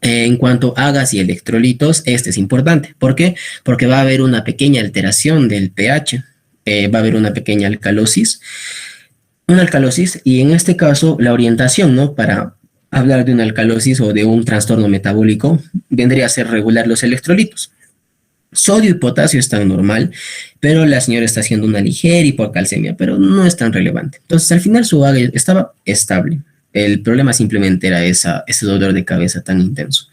En cuanto a gas y electrolitos, este es importante. ¿Por qué? Porque va a haber una pequeña alteración del pH, va a haber una pequeña alcalosis, y en este caso la orientación, ¿no? Para hablar de una alcalosis o de un trastorno metabólico vendría a ser regular los electrolitos. Sodio y potasio están normal, pero la señora está haciendo una ligera hipocalcemia, pero no es tan relevante. Entonces, al final su AGA estaba estable. El problema simplemente era ese dolor de cabeza tan intenso.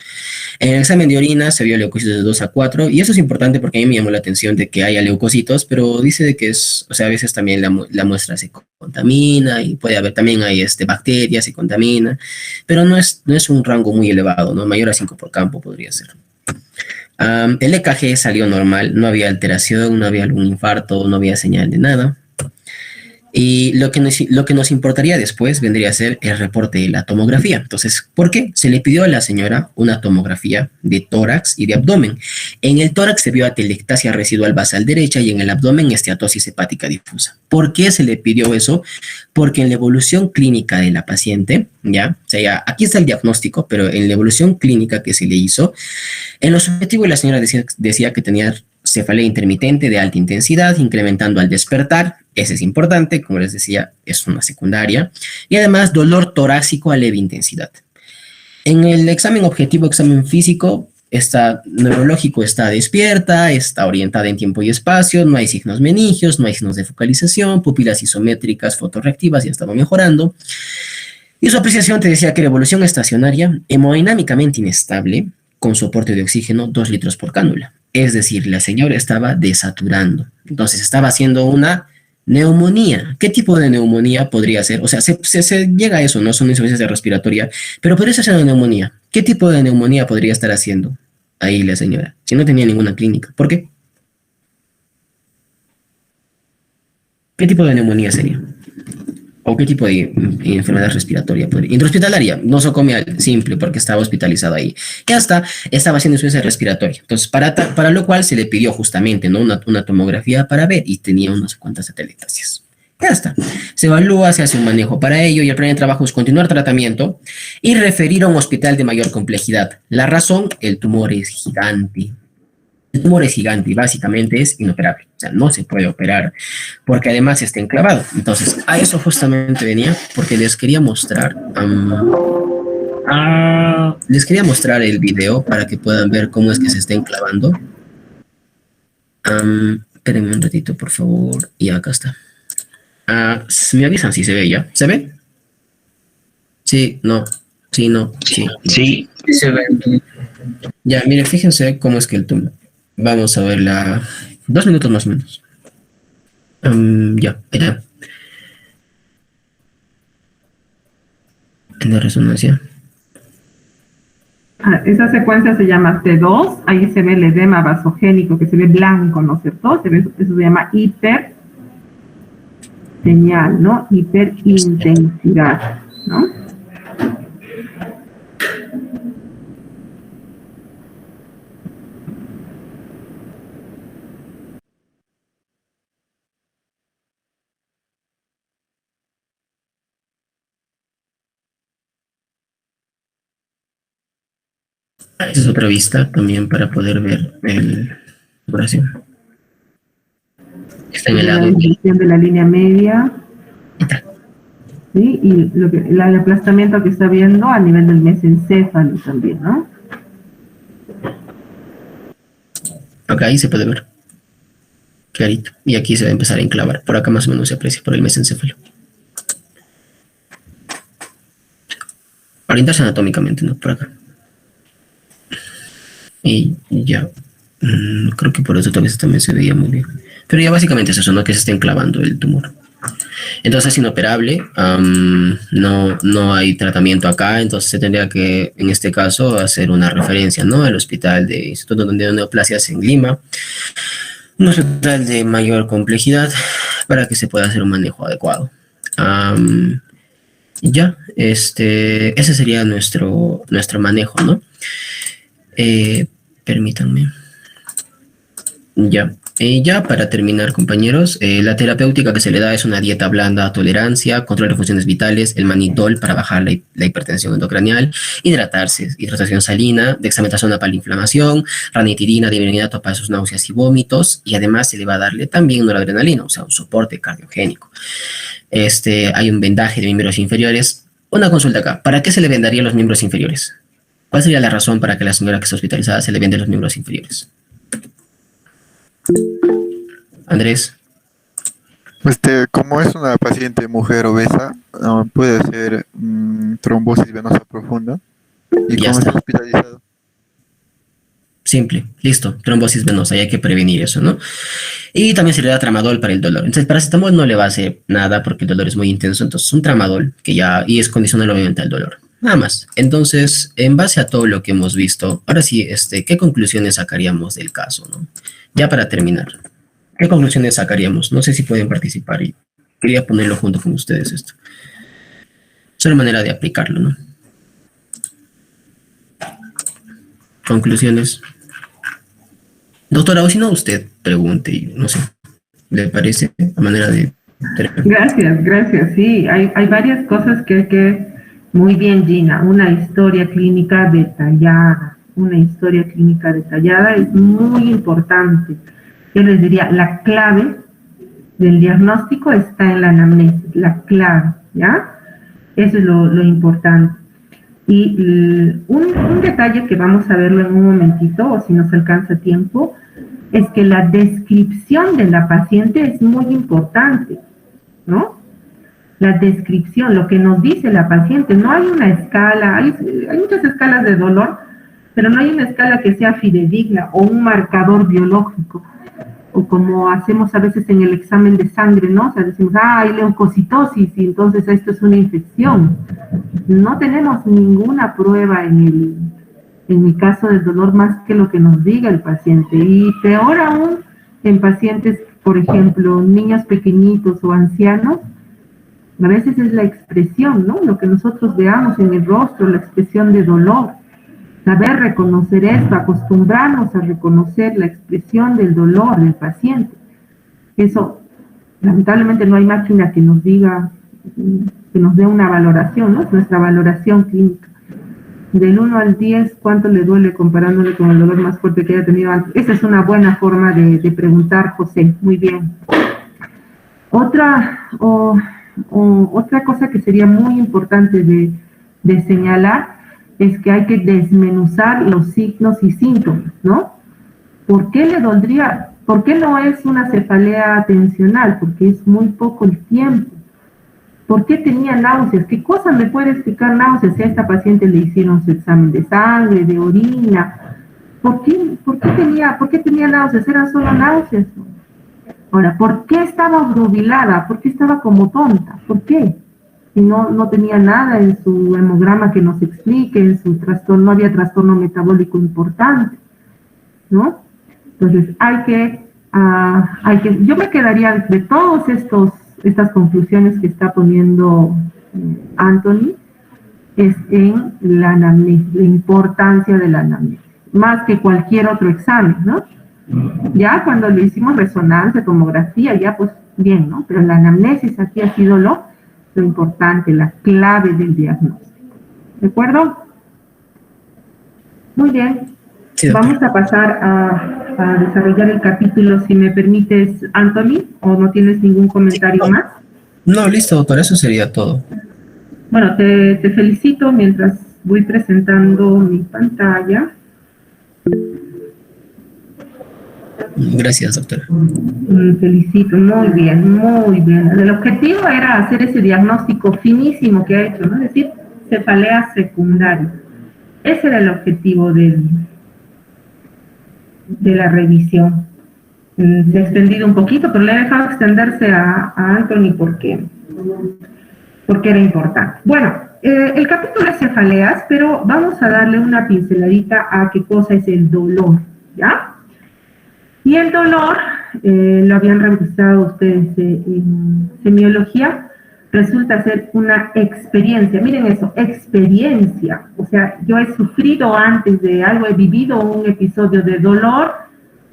En el examen de orina se vio leucocitos de 2 a 4, y eso es importante porque a mí me llamó la atención de que haya leucocitos, pero dice de que es, o sea, a veces también la muestra se contamina y puede haber, también hay bacterias, se contamina, pero no es un rango muy elevado, ¿no? Mayor a 5 por campo podría ser. El EKG salió normal, no había alteración, no había algún infarto, no había señal de nada. Y lo que nos importaría después vendría a ser el reporte de la tomografía. Entonces, ¿por qué? Se le pidió a la señora una tomografía de tórax y de abdomen. En el tórax se vio atelectasia residual basal derecha y en el abdomen esteatosis hepática difusa. ¿Por qué se le pidió eso? Porque en la evolución clínica de la paciente, ya, o sea, ya, aquí está el diagnóstico, pero en la evolución clínica que se le hizo, en lo subjetivo la señora decía que tenía cefalea intermitente de alta intensidad, incrementando al despertar. Ese es importante, como les decía, es una secundaria. Y además, dolor torácico a leve intensidad. En el examen objetivo, examen físico, neurológico está despierta, está orientada en tiempo y espacio, no hay signos meningios, no hay signos de focalización, pupilas isométricas, fotorreactivas, ya estaba mejorando. Y su apreciación te decía que la evolución estacionaria, hemodinámicamente inestable, con soporte de oxígeno, 2 litros por cánula. Es decir, la señora estaba desaturando. Entonces, estaba haciendo una neumonía. ¿Qué tipo de neumonía podría ser? O sea, se llega a eso, no son insuficiencia respiratoria, pero podría ser una neumonía. ¿Qué tipo de neumonía podría estar haciendo ahí la señora? Si no tenía ninguna clínica. ¿Por qué? ¿Qué tipo de neumonía sería? ¿O qué tipo de enfermedad respiratoria? Intrahospitalaria, no nosocomial, simple, porque estaba hospitalizado ahí. Ya está, estaba haciendo insuficiencia respiratoria. Entonces, para lo cual se le pidió justamente, ¿no? Una tomografía para ver y tenía unas cuantas atelectasias. Ya está. Se evalúa, se hace un manejo para ello y el plan de trabajo es continuar tratamiento y referir a un hospital de mayor complejidad. La razón, el tumor es gigante. El tumor es gigante y básicamente es inoperable. O sea, no se puede operar porque además está enclavado. Entonces, a eso justamente venía porque les quería mostrar el video para que puedan ver cómo es que se está enclavando. Espérenme un ratito, por favor. Y acá está. Me avisan si se ve ya. ¿Se ve? Sí, no. Sí, no. Sí. Sí, Se ve. Ya, miren, fíjense cómo es que el tumor. Vamos a verla. 2 minutos más o menos. Ya. En la resonancia. Esa secuencia se llama T2, ahí se ve el edema vasogénico que se ve blanco, ¿no es cierto? Eso se llama hiperseñal, ¿no? Hiperintensidad, ¿no? Esa es otra vista también para poder ver la operación. Está en el La lado. desviación de la línea media. ¿Sí? Y el aplastamiento que está viendo a nivel del mesencéfalo también, ¿no? Acá ahí se puede ver. Clarito. Y aquí se va a empezar a enclavar. Por acá más o menos se aprecia por el mesencéfalo. Orientarse anatómicamente, ¿no? Por acá. Y ya. Creo que por eso tal vez también se veía muy bien. Pero ya básicamente es eso, ¿no? Que se está enclavando el tumor. Entonces es inoperable, no hay tratamiento acá, entonces se tendría que, en este caso, hacer una referencia, ¿no? Al hospital de Instituto de Neoplasias en Lima, un hospital de mayor complejidad para que se pueda hacer un manejo adecuado. Ya, ese sería nuestro manejo, ¿no? Permítanme. Ya. Ya para terminar, compañeros, la terapéutica que se le da es una dieta blanda, tolerancia, control de funciones vitales, el manitol para bajar la hipertensión endocranial, hidratación salina, dexametasona para la inflamación, ranitidina, diphenhidramine para sus náuseas y vómitos, y además se le va a darle también noradrenalina, o sea, un soporte cardiogénico. Hay un vendaje de miembros inferiores. Una consulta acá, ¿para qué se le vendarían los miembros inferiores? ¿Cuál sería la razón para que la señora que está hospitalizada se le vende los miembros inferiores? Andrés. Como es una paciente mujer obesa, puede ser trombosis venosa profunda. ¿Y Ya cómo está. está hospitalizado? Simple, listo, trombosis venosa, y hay que prevenir eso, ¿no? Y también se le da tramadol para el dolor. Entonces, paracetamol no le va a hacer nada porque el dolor es muy intenso, entonces un tramadol que ya, y es condicional obviamente al dolor. Nada más. Entonces, en base a todo lo que hemos visto, ahora sí, ¿qué conclusiones sacaríamos del caso, no? Ya para terminar, ¿qué conclusiones sacaríamos? No sé si pueden participar y quería ponerlo junto con ustedes esto. Es una manera de aplicarlo, ¿no? Conclusiones. Doctora, o si no, usted pregunte y no sé, ¿le parece la manera de... Gracias, sí. Hay varias cosas que muy bien, Gina. Una historia clínica detallada es muy importante. Yo les diría, la clave del diagnóstico está en la anamnesis, la clave, ¿ya? Eso es lo importante. Y un detalle que vamos a verlo en un momentito, o si nos alcanza tiempo, es que la descripción de la paciente es muy importante, ¿no? La descripción, lo que nos dice la paciente. No hay una escala, hay muchas escalas de dolor, pero no hay una escala que sea fidedigna o un marcador biológico, o como hacemos a veces en el examen de sangre, ¿no? O sea, decimos, hay leucocitosis y entonces esto es una infección. No tenemos ninguna prueba en el caso del dolor más que lo que nos diga el paciente. Y peor aún en pacientes, por ejemplo, niños pequeñitos o ancianos, A veces es la expresión, ¿no? Lo que nosotros veamos en el rostro, la expresión de dolor. Saber reconocer esto, acostumbrarnos a reconocer la expresión del dolor del paciente. Eso, lamentablemente no hay máquina que nos diga, que nos dé una valoración, ¿no? Nuestra valoración clínica. Del 1 al 10, ¿cuánto le duele comparándole con el dolor más fuerte que haya tenido antes? Esa es una buena forma de preguntar, José. Muy bien. Otra cosa que sería muy importante de señalar es que hay que desmenuzar los signos y síntomas, ¿no? ¿Por qué le doldría? ¿Por qué no es una cefalea tensional? Porque es muy poco el tiempo. ¿Por qué tenía náuseas? ¿Qué cosa me puede explicar náuseas? Si a esta paciente le hicieron su examen de sangre, de orina. ¿Por qué tenía náuseas? ¿Eran solo náuseas? Ahora, ¿por qué estaba obnubilada? ¿Por qué estaba como tonta? ¿Por qué? Si no tenía nada en su hemograma que nos explique, en su trastorno, no había trastorno metabólico importante, ¿no? Entonces, yo me quedaría de todos estas conclusiones que está poniendo Anthony, es en la anamnesis, la importancia de la anamnesis, más que cualquier otro examen, ¿no? Ya cuando le hicimos resonancia, tomografía, ya pues bien, ¿no? Pero la anamnesis aquí ha sido lo importante, la clave del diagnóstico. ¿De acuerdo? Muy bien. Sí, vamos a pasar a desarrollar el capítulo, si me permites, Anthony, o no tienes ningún comentario más. No, listo, doctor, eso sería todo. Bueno, te felicito mientras voy presentando mi pantalla. Gracias, doctora. Felicito, muy bien, muy bien. El objetivo era hacer ese diagnóstico finísimo que ha hecho, ¿no? Es decir, cefalea secundaria. Ese era el objetivo de la revisión. Se ha extendido un poquito, pero le he dejado extenderse a Anthony porque era importante. Bueno, el capítulo es cefaleas, pero vamos a darle una pinceladita a qué cosa es el dolor, ¿ya? Y el dolor, lo habían revisado ustedes en semiología, resulta ser una experiencia. Miren eso, experiencia. O sea, yo he sufrido antes de algo, he vivido un episodio de dolor,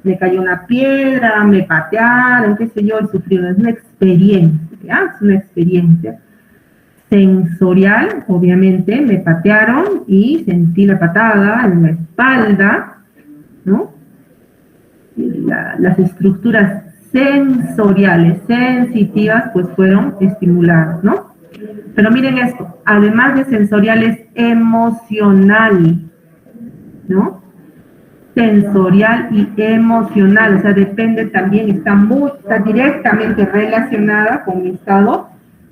me cayó una piedra, me patearon, qué sé yo, he sufrido. Es una experiencia, ¿ya? Es una experiencia sensorial, obviamente, me patearon y sentí la patada en la espalda, ¿no? Las estructuras sensoriales, sensitivas, pues fueron estimuladas, ¿no? Pero miren esto, además de sensorial es emocional, ¿no? Sensorial y emocional, o sea, depende también, está directamente relacionada con mi estado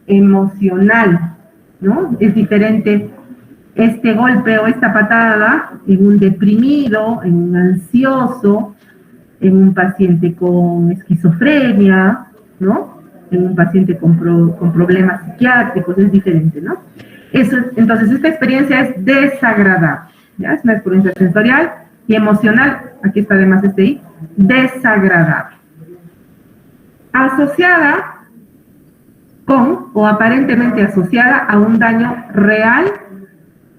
emocional, ¿no? Es diferente este golpe o esta patada en un deprimido, en un ansioso, en un paciente con esquizofrenia, ¿no? En un paciente con problemas psiquiátricos, es diferente, ¿no? Entonces, esta experiencia es desagradable, ¿ya? Es una experiencia sensorial y emocional, aquí está además este I, desagradable. Asociada con, o aparentemente asociada a un daño real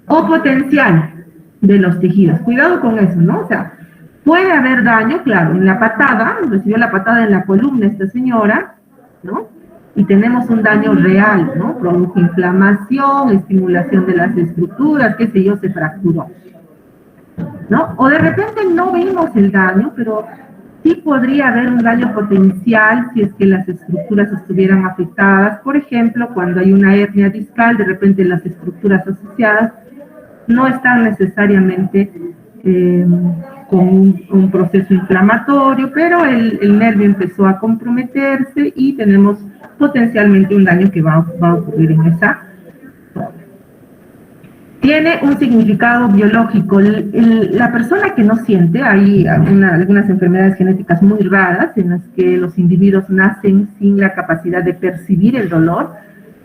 o potencial de los tejidos. Cuidado con eso, ¿no? O sea, puede haber daño, claro, en la patada, recibió la patada en la columna esta señora, ¿no? Y tenemos un daño real, ¿no? Produjo inflamación, estimulación de las estructuras, qué sé yo, se fracturó, ¿no? O de repente no vimos el daño, pero sí podría haber un daño potencial si es que las estructuras estuvieran afectadas. Por ejemplo, cuando hay una hernia discal, de repente las estructuras asociadas no están necesariamente con un proceso inflamatorio, pero el nervio empezó a comprometerse y tenemos potencialmente un daño que va a ocurrir en esa zona. Tiene un significado biológico. La persona que no siente, hay algunas enfermedades genéticas muy raras en las que los individuos nacen sin la capacidad de percibir el dolor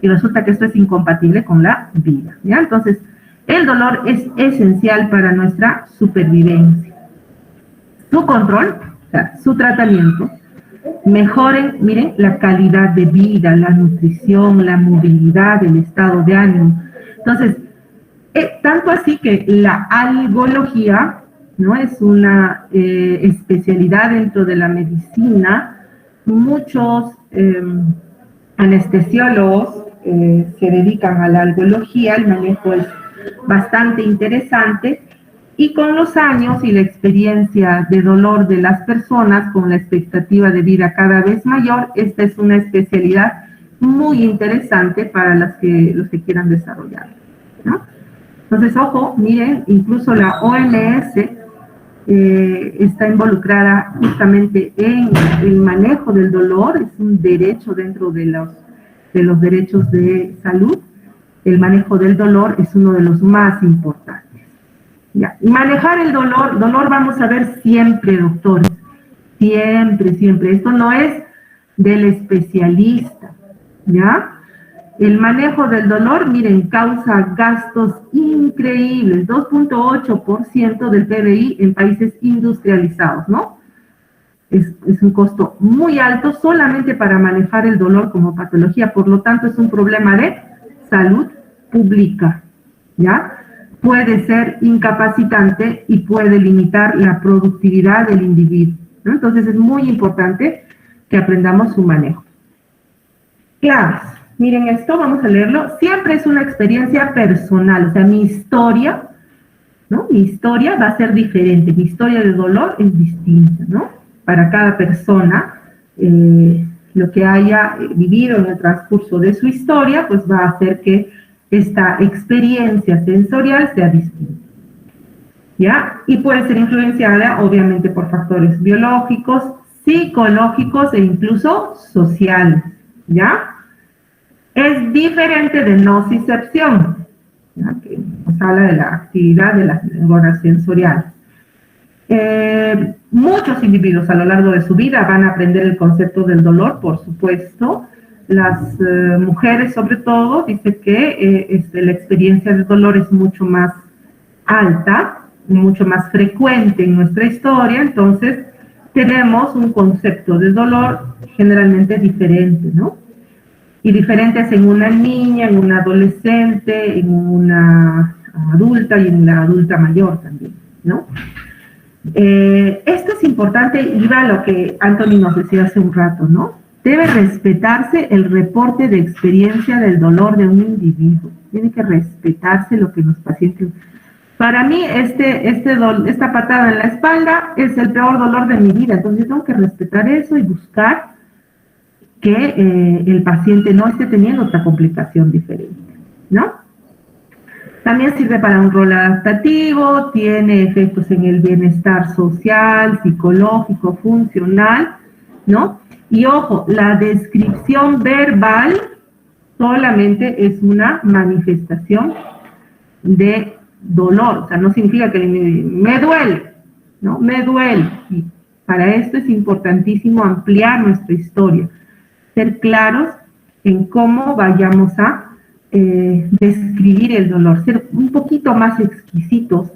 y resulta que esto es incompatible con la vida, ¿ya? Entonces, el dolor es esencial para nuestra supervivencia. Su control, o sea, su tratamiento, mejoren, miren, la calidad de vida, la nutrición, la movilidad, el estado de ánimo. Entonces, tanto así que la algología, ¿no? Es una especialidad dentro de la medicina. Muchos anestesiólogos se dedican a la algología, el manejo es bastante interesante, y con los años y la experiencia de dolor de las personas, con la expectativa de vida cada vez mayor, esta es una especialidad muy interesante para los que quieran desarrollar, ¿no? Entonces, ojo, miren, incluso la OMS está involucrada justamente en el manejo del dolor, es un derecho dentro de los derechos de salud. El manejo del dolor es uno de los más importantes. Ya. Y manejar el dolor vamos a ver siempre, doctores, siempre, siempre. Esto no es del especialista, ¿ya? El manejo del dolor, miren, causa gastos increíbles, 2.8% del PBI en países industrializados, ¿no? Es un costo muy alto solamente para manejar el dolor como patología, por lo tanto es un problema de salud pública, ¿ya? Puede ser incapacitante y puede limitar la productividad del individuo, ¿no? Entonces es muy importante que aprendamos su manejo. Claves. Miren esto, vamos a leerlo. Siempre es una experiencia personal, o sea, mi historia, ¿no? Mi historia va a ser diferente, mi historia de dolor es distinta, ¿no? Para cada persona, lo que haya vivido en el transcurso de su historia, pues va a hacer que esta experiencia sensorial sea distinta, ¿ya? Y puede ser influenciada, obviamente, por factores biológicos, psicológicos e incluso sociales, ¿ya? Es diferente de nocicepción, ¿ya? Que nos habla de la actividad de las neuronas sensoriales. Muchos individuos a lo largo de su vida van a aprender el concepto del dolor, por supuesto. Las mujeres, sobre todo, dice que la experiencia del dolor es mucho más alta, mucho más frecuente en nuestra historia, entonces tenemos un concepto de dolor generalmente diferente, ¿no? Y diferentes en una niña, en una adolescente, en una adulta y en la adulta mayor también, ¿no? Esto es importante y va a lo que Anthony nos decía hace un rato, ¿no? Debe respetarse el reporte de experiencia del dolor de un individuo. Tiene que respetarse lo que los pacientes... Para mí, esta patada en la espalda es el peor dolor de mi vida, entonces yo tengo que respetar eso y buscar que el paciente no esté teniendo otra complicación diferente, ¿no? También sirve para un rol adaptativo, tiene efectos en el bienestar social, psicológico, funcional, ¿no? Y ojo, la descripción verbal solamente es una manifestación de dolor, o sea, no significa que me duele, ¿no? Me duele. Y para esto es importantísimo ampliar nuestra historia, ser claros en cómo vayamos a describir el dolor, ser un poquito más exquisitos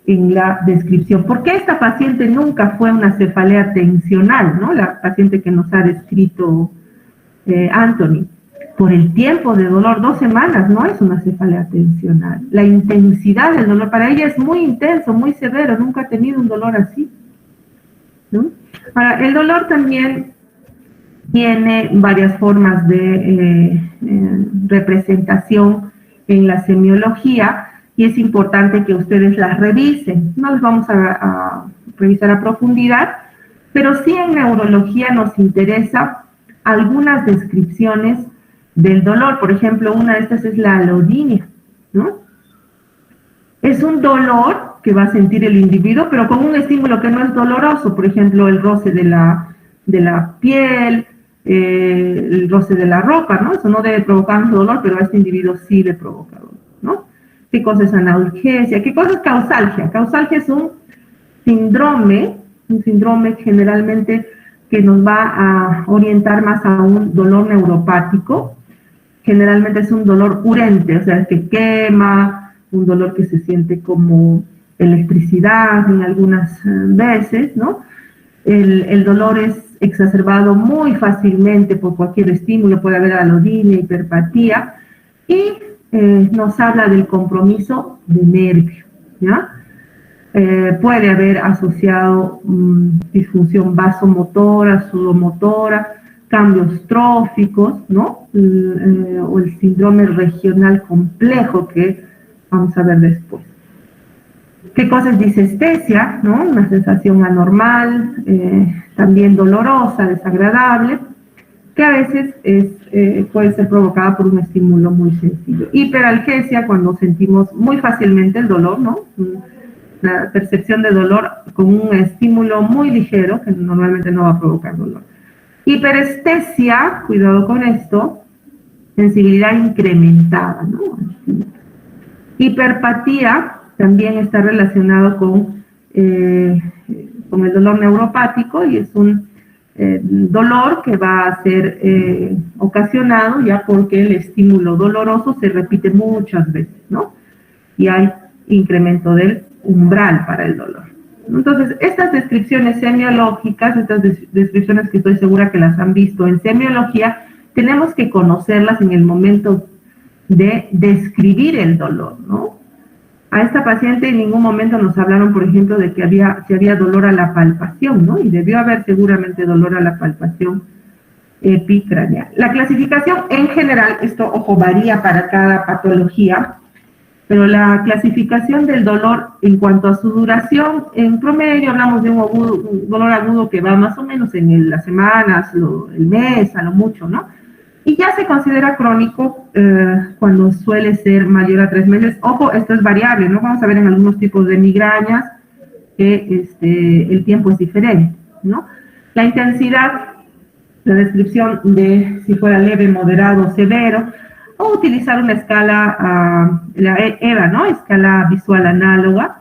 en la descripción. ¿Por qué esta paciente nunca fue una cefalea tensional, ¿no? La paciente que nos ha descrito Anthony. Por el tiempo de dolor, 2 semanas, no es una cefalea tensional. La intensidad del dolor para ella es muy intenso, muy severo, nunca ha tenido un dolor así, ¿no? Ahora, el dolor también tiene varias formas de representación en la semiología y es importante que ustedes las revisen. No las vamos a revisar a profundidad, pero sí en neurología nos interesa algunas descripciones del dolor. Por ejemplo, una de estas es la alodinia, ¿no? Es un dolor que va a sentir el individuo, pero con un estímulo que no es doloroso. Por ejemplo, el roce de la piel, el roce de la ropa, ¿no? Eso no debe provocar un dolor, pero a este individuo sí le provoca dolor, ¿no? ¿Qué cosa es analgesia? ¿Qué cosa es causalgia? Causalgia es un síndrome generalmente que nos va a orientar más a un dolor neuropático. Generalmente es un dolor urente, o sea, que quema, un dolor que se siente como electricidad en algunas veces, ¿no? El dolor es exacerbado muy fácilmente por cualquier estímulo, puede haber alodinia, hiperpatía, y nos habla del compromiso de nervio, ¿ya? Puede haber asociado disfunción vasomotora, sudomotora, cambios tróficos, ¿no? O el síndrome regional complejo que vamos a ver después. ¿Qué cosa es disestesia? ¿No? Una sensación anormal, también dolorosa, desagradable, que a veces puede ser provocada por un estímulo muy sencillo. Hiperalgesia, cuando sentimos muy fácilmente el dolor, ¿no? La percepción de dolor con un estímulo muy ligero, que normalmente no va a provocar dolor. Hiperestesia, cuidado con esto, sensibilidad incrementada, ¿no? Hiperpatía también está relacionado con el dolor neuropático, y es un dolor que va a ser ocasionado ya porque el estímulo doloroso se repite muchas veces, ¿no? Y hay incremento del umbral para el dolor. Entonces, estas descripciones semiológicas, estas descripciones que estoy segura que las han visto en semiología, tenemos que conocerlas en el momento de describir el dolor, ¿no? A esta paciente en ningún momento nos hablaron, por ejemplo, de que si había dolor a la palpación, ¿no? Y debió haber seguramente dolor a la palpación epicraneal. La clasificación en general, esto, ojo, varía para cada patología, pero la clasificación del dolor en cuanto a su duración, en promedio hablamos de un dolor agudo que va más o menos en las semanas, el mes, a lo mucho, ¿no? Y ya se considera crónico cuando suele ser mayor a 3 meses. Ojo, esto es variable, ¿no? Vamos a ver en algunos tipos de migrañas que el tiempo es diferente, ¿no? La intensidad, la descripción de si fuera leve, moderado o severo, o utilizar una escala, la EVA, ¿no? Escala visual análoga.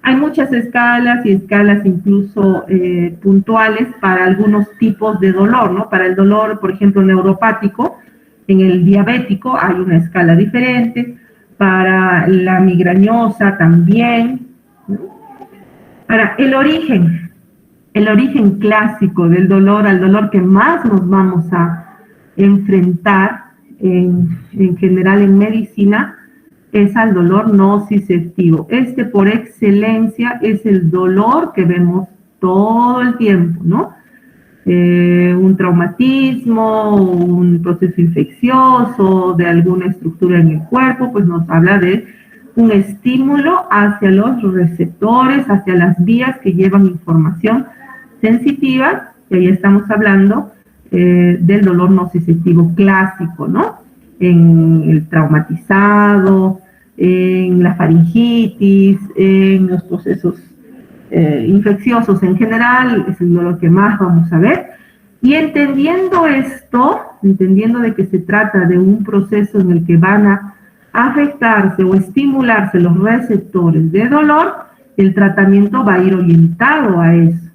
Hay muchas escalas y escalas incluso puntuales para algunos tipos de dolor, ¿no? Para el dolor, por ejemplo, neuropático, en el diabético hay una escala diferente, para la migrañosa también, ¿no? Ahora, el origen clásico del dolor, al dolor que más nos vamos a enfrentar en general en medicina, es al dolor nociceptivo. Por excelencia es el dolor que vemos todo el tiempo, ¿no? Un traumatismo, un proceso infeccioso de alguna estructura en el cuerpo, pues nos habla de un estímulo hacia los receptores, hacia las vías que llevan información sensitiva, y ahí estamos hablando del dolor nociceptivo clásico, ¿no? En el traumatizado, en la faringitis, en los procesos infecciosos en general, es el dolor que más vamos a ver. Y entendiendo esto, entendiendo de que se trata de un proceso en el que van a afectarse o estimularse los receptores de dolor, el tratamiento va a ir orientado a eso,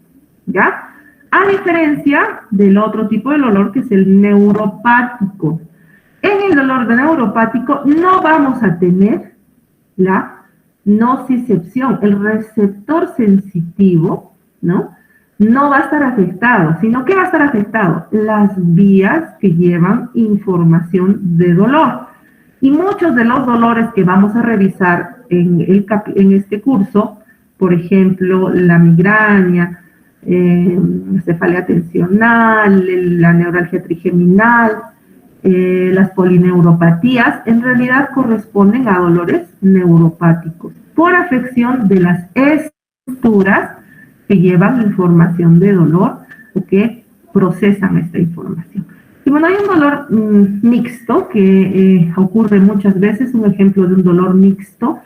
¿ya? A diferencia del otro tipo de dolor, que es el neuropático. En el dolor neuropático no vamos a tener la nocicepción, el receptor sensitivo, ¿no? No va a estar afectado, sino que va a estar afectado las vías que llevan información de dolor. Y muchos de los dolores que vamos a revisar en este curso, por ejemplo, la migraña, cefalea tensional, la neuralgia trigeminal, las polineuropatías, en realidad corresponden a dolores neuropáticos por afección de las estructuras que llevan información de dolor o que procesan esta información. Y bueno, hay un dolor mixto que ocurre muchas veces. Un ejemplo de un dolor mixto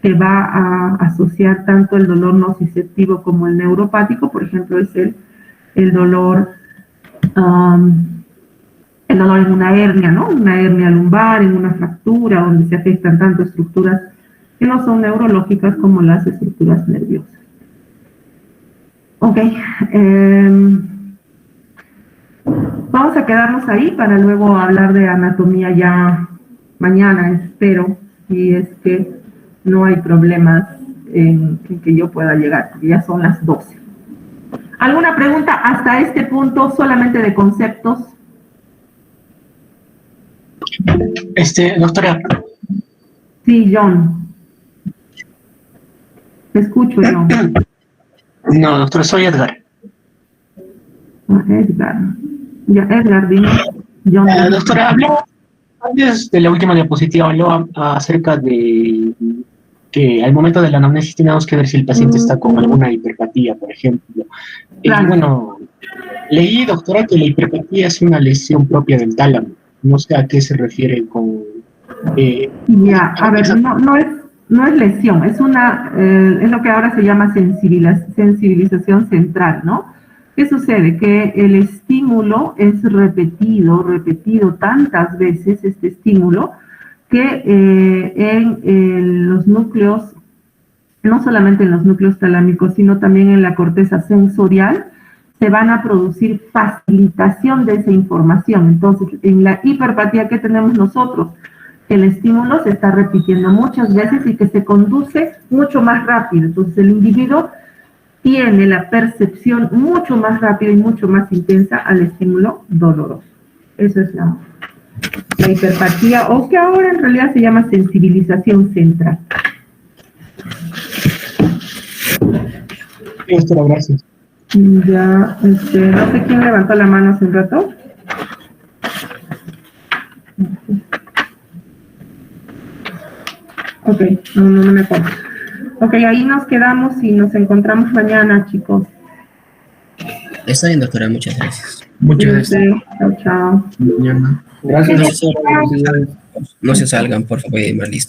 que va a asociar tanto el dolor nociceptivo como el neuropático, por ejemplo, es el dolor en una hernia, ¿no? Una hernia lumbar, en una fractura, donde se afectan tanto estructuras que no son neurológicas como las estructuras nerviosas. Ok. Vamos a quedarnos ahí para luego hablar de anatomía ya mañana, espero, si es que no hay problemas en que yo pueda llegar, porque ya son las 12. ¿Alguna pregunta hasta este punto solamente de conceptos? Doctora, Sí, John. Te escucho, John. no, doctora, soy Edgar. Edgar. Ya, Edgar, dime. John. Doctora, habló antes de la última diapositiva, habló acerca de que al momento de la anamnesis tenemos que ver si el paciente está con alguna hiperpatía, por ejemplo. Claro. Bueno, leí, doctora, que la hiperpatía es una lesión propia del tálamo. No sé a qué se refiere con... Ya, a ver, no es lesión, es es lo que ahora se llama sensibilización central, ¿no? ¿Qué sucede? Que el estímulo es repetido tantas veces, este estímulo, que en los núcleos, no solamente en los núcleos talámicos, sino también en la corteza sensorial, se van a producir facilitación de esa información. Entonces, en la hiperpatía que tenemos nosotros, el estímulo se está repitiendo muchas veces y que se conduce mucho más rápido. Entonces, el individuo tiene la percepción mucho más rápida y mucho más intensa al estímulo doloroso. Eso es la hiperpatía, o que ahora en realidad se llama sensibilización central. Doctora, gracias. Ya, no sé quién levantó la mano hace un rato. Ok, no me acuerdo. Ok, ahí nos quedamos y nos encontramos mañana, chicos. Está bien, doctora, muchas gracias. Muchas gracias. Chao, chao. Gracias, doctora. No se salgan, por favor, más listo.